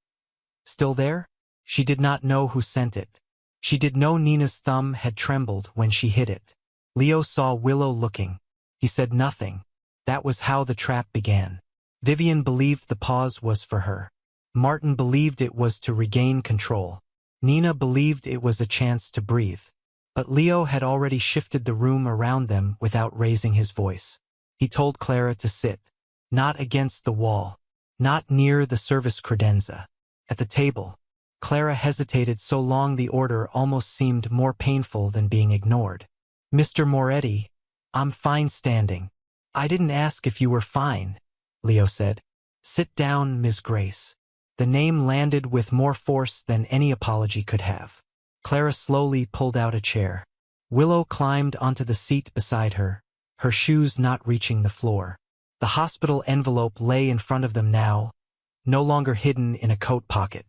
"Still there?" She did not know who sent it. She did know Nina's thumb had trembled when she hit it. Leo saw Willow looking. He said nothing. That was how the trap began. Vivian believed the pause was for her. Martin believed it was to regain control. Nina believed it was a chance to breathe. But Leo had already shifted the room around them without raising his voice. He told Clara to sit. Not against the wall. Not near the service credenza. At the table. Clara hesitated so long the order almost seemed more painful than being ignored. Mr. Moretti, I'm fine standing. I didn't ask if you were fine, Leo said. Sit down, Ms. Grace. The name landed with more force than any apology could have. Clara slowly pulled out a chair. Willow climbed onto the seat beside her, her shoes not reaching the floor. The hospital envelope lay in front of them now, no longer hidden in a coat pocket.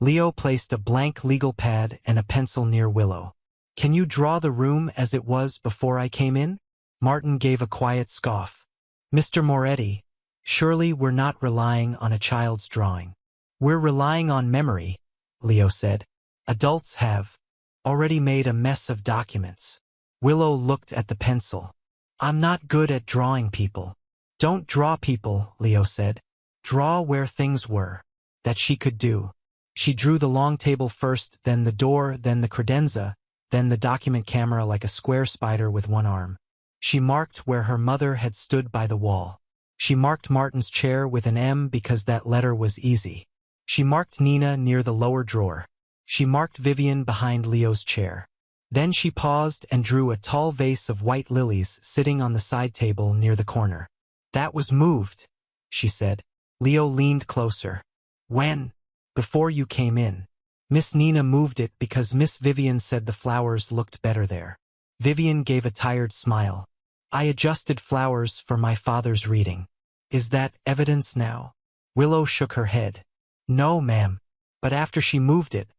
Leo placed a blank legal pad and a pencil near Willow. Can you draw the room as it was before I came in? Martin gave a quiet scoff. Mr. Moretti, surely we're not relying on a child's drawing. We're relying on memory, Leo said. Adults have already made a mess of documents. Willow looked at the pencil. I'm not good at drawing people. Don't draw people, Leo said. Draw where things were. That she could do. She drew the long table first, then the door, then the credenza, then the document camera like a square spider with one arm. She marked where her mother had stood by the wall. She marked Martin's chair with an M because that letter was easy. She marked Nina near the lower drawer. She marked Vivian behind Leo's chair. Then she paused and drew a tall vase of white lilies sitting on the side table near the corner. That was moved, she said. Leo leaned closer. When? Before you came in. Miss Nina moved it because Miss Vivian said the flowers looked better there. Vivian gave a tired smile. I adjusted flowers for my father's reading. Is that evidence now? Willow shook her head. No, ma'am. But after she moved it,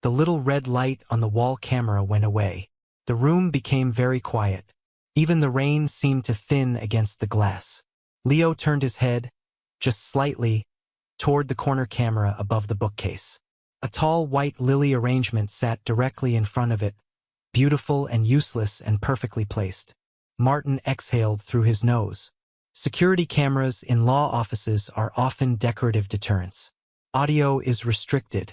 the little red light on the wall camera went away. The room became very quiet. Even the rain seemed to thin against the glass. Leo turned his head, just slightly, toward the corner camera above the bookcase. A tall white lily arrangement sat directly in front of it, beautiful and useless and perfectly placed. Martin exhaled through his nose. Security cameras in law offices are often decorative deterrents. Audio is restricted.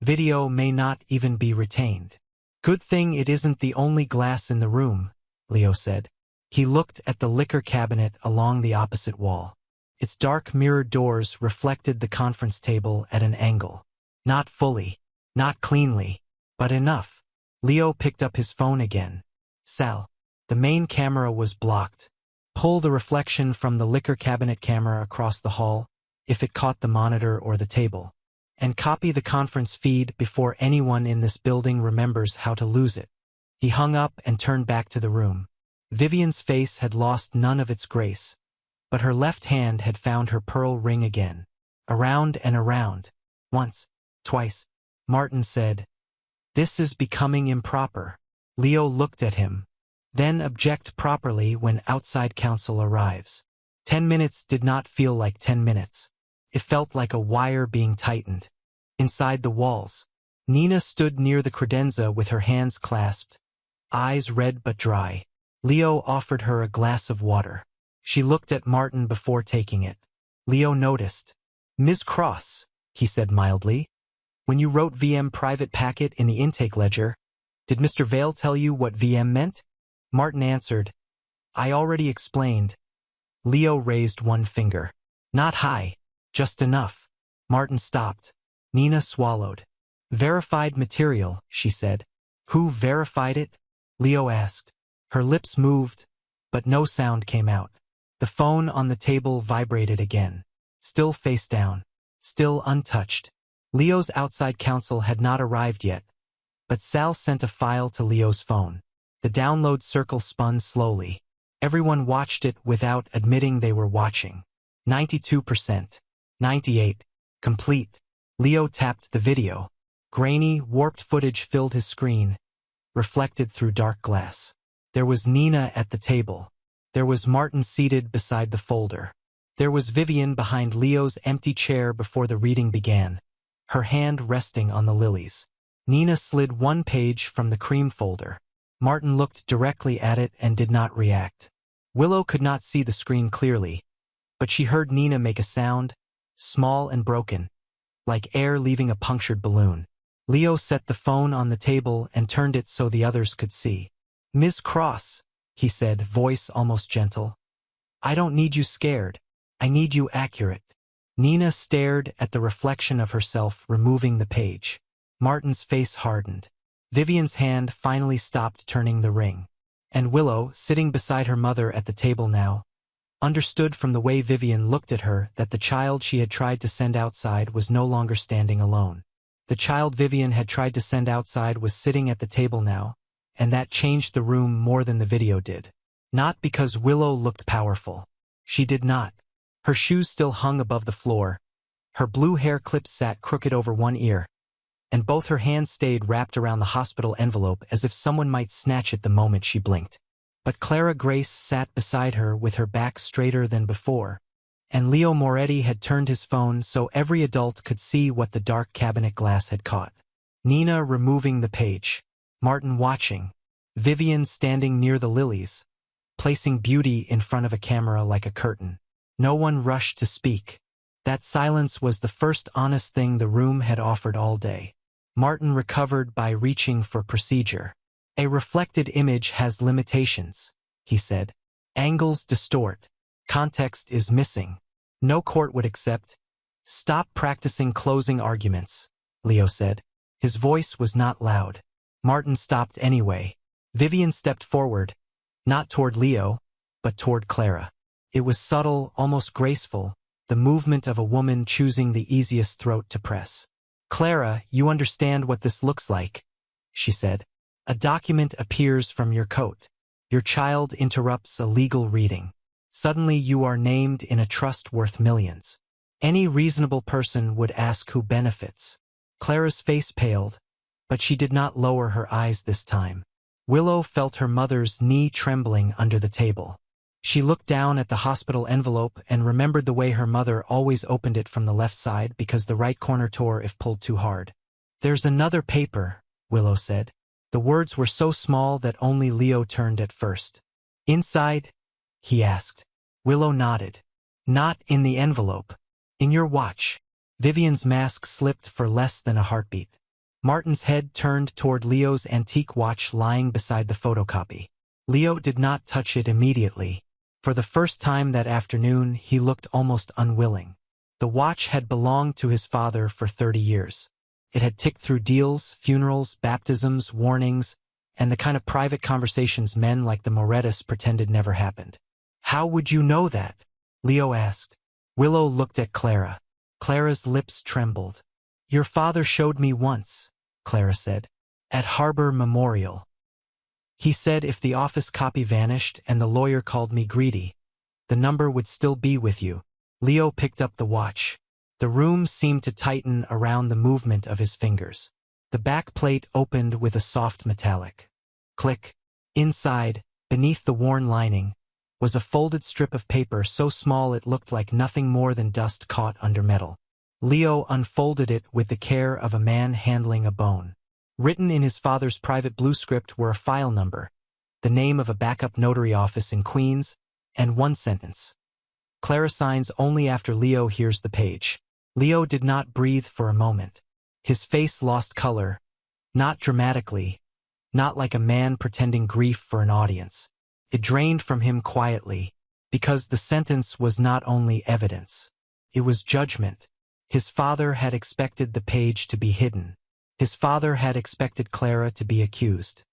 Video may not even be retained. Good thing it isn't the only glass in the room, Leo said. He looked at the liquor cabinet along the opposite wall. Its dark mirrored doors reflected the conference table at an angle. Not fully, not cleanly, but enough. Leo picked up his phone again. Sal, the main camera was blocked. Pull the reflection from the liquor cabinet camera across the hall, if it caught the monitor or the table. And copy the conference feed before anyone in this building remembers how to lose it. He hung up and turned back to the room. Vivian's face had lost none of its grace, but her left hand had found her pearl ring again. Around and around. Once, twice. Martin said, This is becoming improper. Leo looked at him. Then object properly when outside counsel arrives. 10 minutes did not feel like 10 minutes. It felt like a wire being tightened. Inside the walls, Nina stood near the credenza with her hands clasped, eyes red but dry. Leo offered her a glass of water. She looked at Martin before taking it. Leo noticed. Ms. Cross, he said mildly, when you wrote VM private packet in the intake ledger, did Mr. Vale tell you what VM meant? Martin answered, I already explained. Leo raised one finger. Not high. Just enough. Martin stopped. Nina swallowed. Verified material, she said. Who verified it? Leo asked. Her lips moved, but no sound came out. The phone on the table vibrated again. Still face down. Still untouched. Leo's outside counsel had not arrived yet, but Sal sent a file to Leo's phone. The download circle spun slowly. Everyone watched it without admitting they were watching. 92%. 98. Complete. Leo tapped the video. Grainy, warped footage filled his screen, reflected through dark glass. There was Nina at the table. There was Martin seated beside the folder. There was Vivian behind Leo's empty chair before the reading began, her hand resting on the lilies. Nina slid one page from the cream folder. Martin looked directly at it and did not react. Willow could not see the screen clearly, but she heard Nina make a sound, small and broken, like air leaving a punctured balloon. Leo set the phone on the table and turned it so the others could see. "Ms. Cross," he said, voice almost gentle. "I don't need you scared. I need you accurate." Nina stared at the reflection of herself removing the page. Martin's face hardened. Vivian's hand finally stopped turning the ring. And Willow, sitting beside her mother at the table now, understood from the way Vivian looked at her that the child she had tried to send outside was no longer standing alone. The child Vivian had tried to send outside was sitting at the table now, and that changed the room more than the video did. Not because Willow looked powerful. She did not. Her shoes still hung above the floor. Her blue hair clips sat crooked over one ear, and both her hands stayed wrapped around the hospital envelope as if someone might snatch it the moment she blinked. But Clara Grace sat beside her with her back straighter than before, and Leo Moretti had turned his phone so every adult could see what the dark cabinet glass had caught. Nina removing the page, Martin watching, Vivian standing near the lilies, placing beauty in front of a camera like a curtain. No one rushed to speak. That silence was the first honest thing the room had offered all day. Martin recovered by reaching for procedure. "A reflected image has limitations," he said. "Angles distort. Context is missing. No court would accept." "Stop practicing closing arguments," Leo said. His voice was not loud. Martin stopped anyway. Vivian stepped forward, not toward Leo, but toward Clara. It was subtle, almost graceful, the movement of a woman choosing the easiest throat to press. "Clara, you understand what this looks like," she said. "A document appears from your coat. Your child interrupts a legal reading. Suddenly you are named in a trust worth millions. Any reasonable person would ask who benefits." Clara's face paled, but she did not lower her eyes this time. Willow felt her mother's knee trembling under the table. She looked down at the hospital envelope and remembered the way her mother always opened it from the left side because the right corner tore if pulled too hard. "There's another paper," Willow said. The words were so small that only Leo turned at first. "Inside?" he asked. Willow nodded. "Not in the envelope. In your watch." Vivian's mask slipped for less than a heartbeat. Martin's head turned toward Leo's antique watch lying beside the photocopy. Leo did not touch it immediately. For the first time that afternoon, he looked almost unwilling. The watch had belonged to his father for 30 years. It had ticked through deals, funerals, baptisms, warnings, and the kind of private conversations men like the Morettis pretended never happened. "How would you know that?" Leo asked. Willow looked at Clara. Clara's lips trembled. "Your father showed me once," Clara said. "At Harbor Memorial. He said if the office copy vanished and the lawyer called me greedy, the number would still be with you." Leo picked up the watch. The room seemed to tighten around the movement of his fingers. The back plate opened with a soft metallic click. Inside, beneath the worn lining, was a folded strip of paper so small it looked like nothing more than dust caught under metal. Leo unfolded it with the care of a man handling a bone. Written in his father's private blue script were a file number, the name of a backup notary office in Queens, and one sentence. Clara signs only after Leo hears the page. Leo did not breathe for a moment. His face lost color, not dramatically, not like a man pretending grief for an audience. It drained from him quietly, because the sentence was not only evidence. It was judgment. His father had expected the page to be hidden. His father had expected Clara to be accused.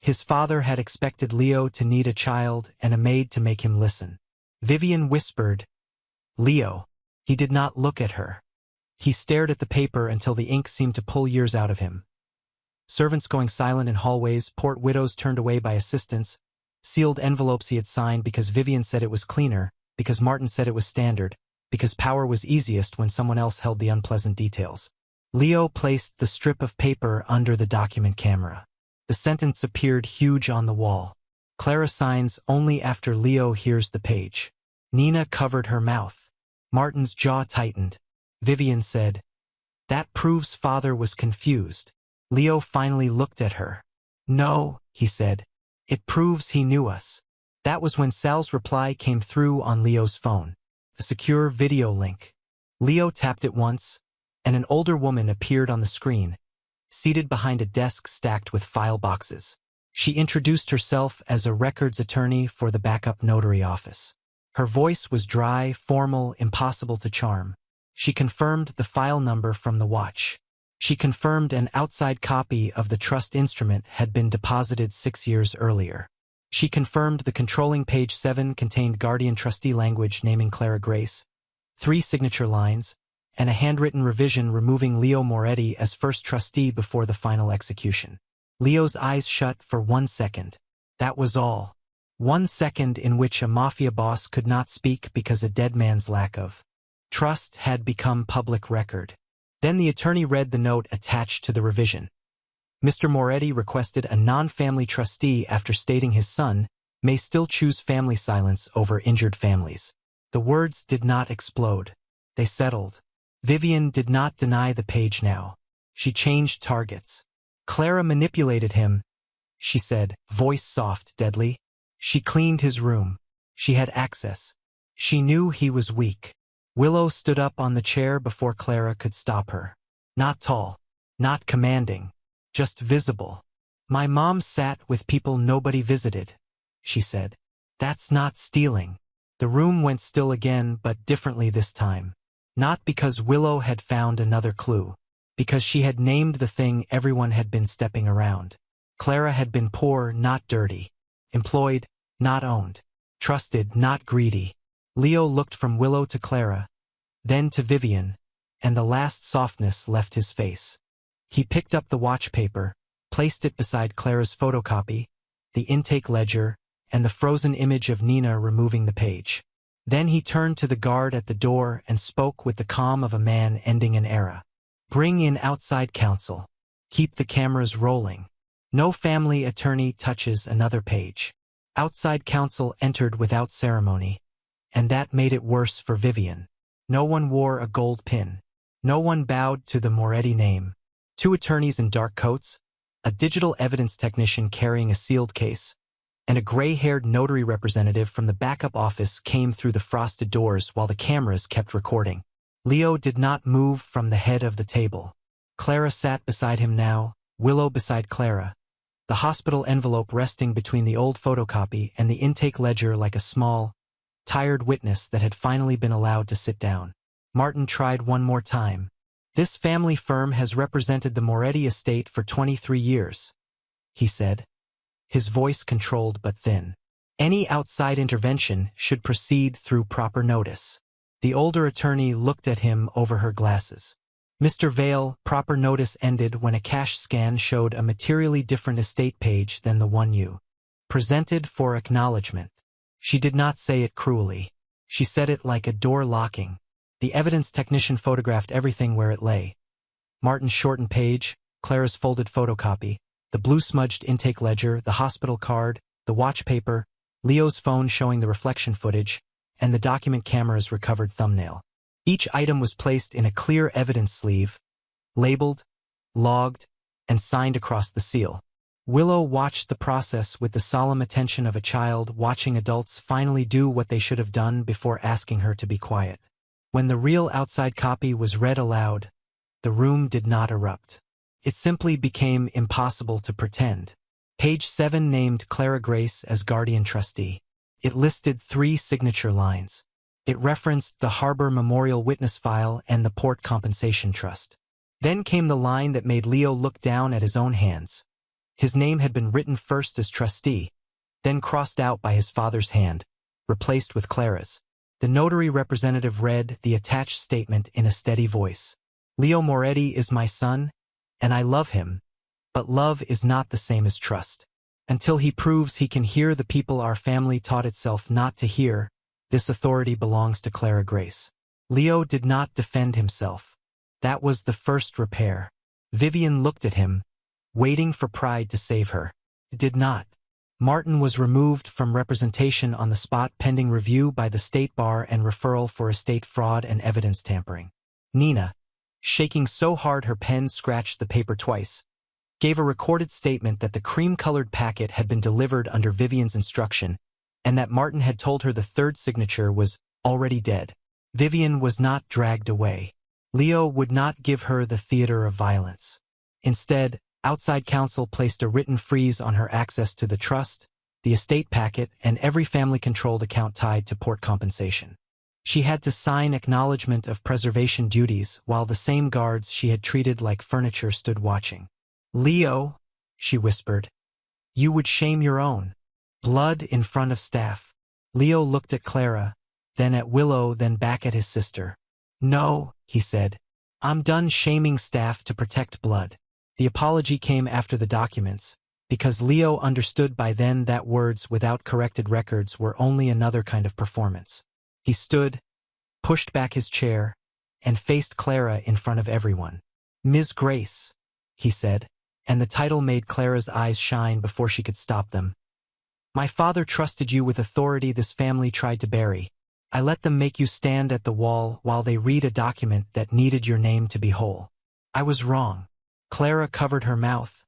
His father had expected Leo to need a child and a maid to make him listen. Vivian whispered, "Leo." He did not look at her. He stared at the paper until the ink seemed to pull years out of him. Servants going silent in hallways, port widows turned away by assistants, sealed envelopes he had signed because Vivian said it was cleaner, because Martin said it was standard, because power was easiest when someone else held the unpleasant details. Leo placed the strip of paper under the document camera. The sentence appeared huge on the wall. Clara signs only after Leo hears the page. Nina covered her mouth. Martin's jaw tightened. Vivian said, "That proves father was confused." Leo finally looked at her. "No," he said. "It proves he knew us." That was when Sal's reply came through on Leo's phone. A secure video link. Leo tapped it once, and an older woman appeared on the screen, seated behind a desk stacked with file boxes. She introduced herself as a records attorney for the backup notary office. Her voice was dry, formal, impossible to charm. She confirmed the file number from the watch. She confirmed an outside copy of the trust instrument had been deposited 6 years earlier. She confirmed the controlling page 7 contained guardian trustee language naming Clara Grace, 3 signature lines, and a handwritten revision removing Leo Moretti as first trustee before the final execution. Leo's eyes shut for 1 second. That was all. 1 second in which a mafia boss could not speak because a dead man's lack of trust had become public record. Then the attorney read the note attached to the revision. Mr. Moretti requested a non-family trustee after stating his son may still choose family silence over injured families. The words did not explode. They settled. Vivian did not deny the page now. She changed targets. Clara manipulated him, she said, voice soft, deadly. She cleaned his room. She had access. She knew he was weak. Willow stood up on the chair before Clara could stop her. Not tall, not commanding, just visible. My mom sat with people nobody visited, she said. That's not stealing. The room went still again, but differently this time. Not because Willow had found another clue, because she had named the thing everyone had been stepping around. Clara had been poor, not dirty. Employed, not owned. Trusted, not greedy. Leo looked from Willow to Clara, then to Vivian, and the last softness left his face. He picked up the watch paper, placed it beside Clara's photocopy, the intake ledger, and the frozen image of Nina removing the page. Then he turned to the guard at the door and spoke with the calm of a man ending an era. Bring in outside counsel. Keep the cameras rolling. No family attorney touches another page. Outside counsel entered without ceremony, and that made it worse for Vivian. No one wore a gold pin. No one bowed to the Moretti name. 2 attorneys in dark coats, a digital evidence technician carrying a sealed case, and a gray-haired notary representative from the backup office came through the frosted doors while the cameras kept recording. Leo did not move from the head of the table. Clara sat beside him now, Willow beside Clara, the hospital envelope resting between the old photocopy and the intake ledger like a small, tired witness that had finally been allowed to sit down. Martin tried one more time. This family firm has represented the Moretti estate for 23 years, he said, his voice controlled but thin. Any outside intervention should proceed through proper notice. The older attorney looked at him over her glasses. Mr. Vale, proper notice ended when a cash scan showed a materially different estate page than the one you presented for acknowledgement. She did not say it cruelly. She said it like a door locking. The evidence technician photographed everything where it lay. Martin's shortened page, Clara's folded photocopy, the blue smudged intake ledger, the hospital card, the watch paper, Leo's phone showing the reflection footage, and the document camera's recovered thumbnail. Each item was placed in a clear evidence sleeve, labeled, logged, and signed across the seal. Willow watched the process with the solemn attention of a child watching adults finally do what they should have done before asking her to be quiet. When the real outside copy was read aloud, the room did not erupt. It simply became impossible to pretend. Page 7 named Clara Grace as guardian trustee. It listed 3 signature lines. It referenced the Harbor Memorial Witness File and the Port Compensation Trust. Then came the line that made Leo look down at his own hands. His name had been written first as trustee, then crossed out by his father's hand, replaced with Clara's. The notary representative read the attached statement in a steady voice. Leo Moretti is my son, and I love him, but love is not the same as trust. Until he proves he can hear the people our family taught itself not to hear, this authority belongs to Clara Grace. Leo did not defend himself. That was the first repair. Vivian looked at him, waiting for pride to save her. It did not. Martin was removed from representation on the spot pending review by the State Bar and referral for estate fraud and evidence tampering. Nina, shaking so hard her pen scratched the paper twice, gave a recorded statement that the cream-colored packet had been delivered under Vivian's instruction and that Martin had told her the third signature was already dead. Vivian was not dragged away. Leo would not give her the theater of violence. Instead, outside counsel placed a written freeze on her access to the trust, the estate packet, and every family-controlled account tied to port compensation. She had to sign acknowledgement of preservation duties while the same guards she had treated like furniture stood watching. "Leo," she whispered, "you would shame your own blood in front of staff." Leo looked at Clara, then at Willow, then back at his sister. "No," he said. "I'm done shaming staff to protect blood." The apology came after the documents, because Leo understood by then that words without corrected records were only another kind of performance. He stood, pushed back his chair, and faced Clara in front of everyone. "Ms. Grace," he said, and the title made Clara's eyes shine before she could stop them. "My father trusted you with authority this family tried to bury. I let them make you stand at the wall while they read a document that needed your name to be whole. I was wrong." Clara covered her mouth,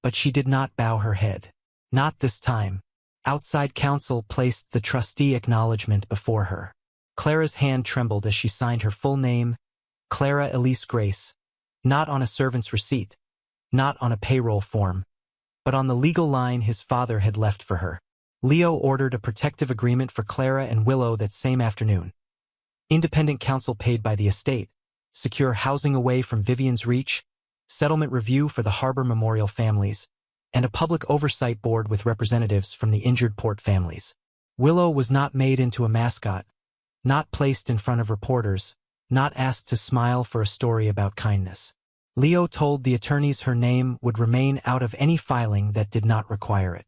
but she did not bow her head. Not this time. Outside counsel placed the trustee acknowledgement before her. Clara's hand trembled as she signed her full name, Clara Elise Grace, not on a servant's receipt, not on a payroll form, but on the legal line his father had left for her. Leo ordered a protective agreement for Clara and Willow that same afternoon. Independent counsel paid by the estate, secure housing away from Vivian's reach, settlement review for the Harbor Memorial families, and a public oversight board with representatives from the injured port families. Willow was not made into a mascot, not placed in front of reporters, not asked to smile for a story about kindness. Leo told the attorneys her name would remain out of any filing that did not require it.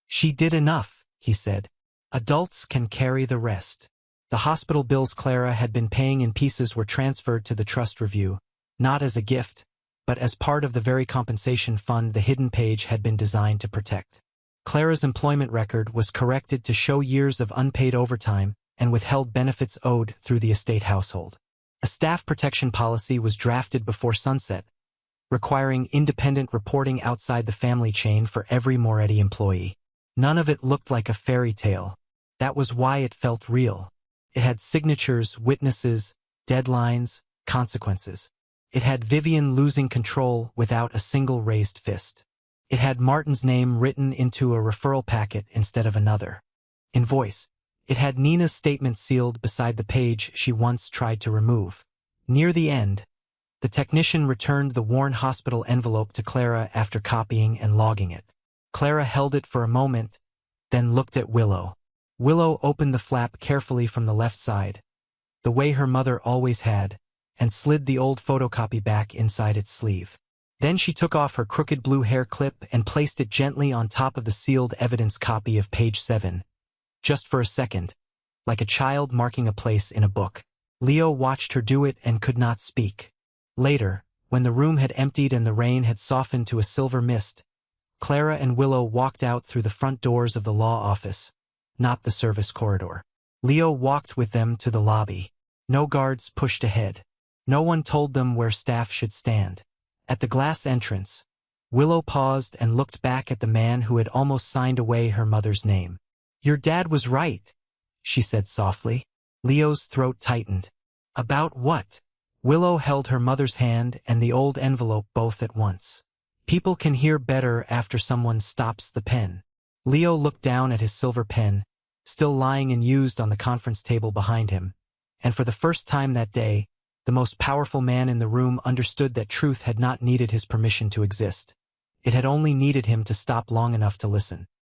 "She did enough," he said. "Adults can carry the rest." The hospital bills Clara had been paying in pieces were transferred to the trust review, not as a gift, but as part of the very compensation fund the hidden page had been designed to protect. Clara's employment record was corrected to show years of unpaid overtime and withheld benefits owed through the estate household. A staff protection policy was drafted before sunset, requiring independent reporting outside the family chain for every Moretti employee. None of it looked like a fairy tale. That was why it felt real. It had signatures, witnesses, deadlines, consequences. It had Vivian losing control without a single raised fist. It had Martin's name written into a referral packet instead of another invoice. It had Nina's statement sealed beside the page she once tried to remove. Near the end, the technician returned the worn hospital envelope to Clara after copying and logging it. Clara held it for a moment, then looked at Willow. Willow opened the flap carefully from the left side, the way her mother always had, and slid the old photocopy back inside its sleeve. Then she took off her crooked blue hair clip and placed it gently on top of the sealed evidence copy of page 7. Just for a second, like a child marking a place in a book. Leo watched her do it and could not speak. Later, when the room had emptied and the rain had softened to a silver mist, Clara and Willow walked out through the front doors of the law office, not the service corridor. Leo walked with them to the lobby. No guards pushed ahead. No one told them where staff should stand. At the glass entrance, Willow paused and looked back at the man who had almost signed away her mother's name. "Your dad was right," she said softly. Leo's throat tightened. "About what?" Willow held her mother's hand and the old envelope both at once. "People can hear better after someone stops the pen." Leo looked down at his silver pen, still lying unused on the conference table behind him, and for the first time that day, the most powerful man in the room understood that truth had not needed his permission to exist. It had only needed him to stop long enough to listen.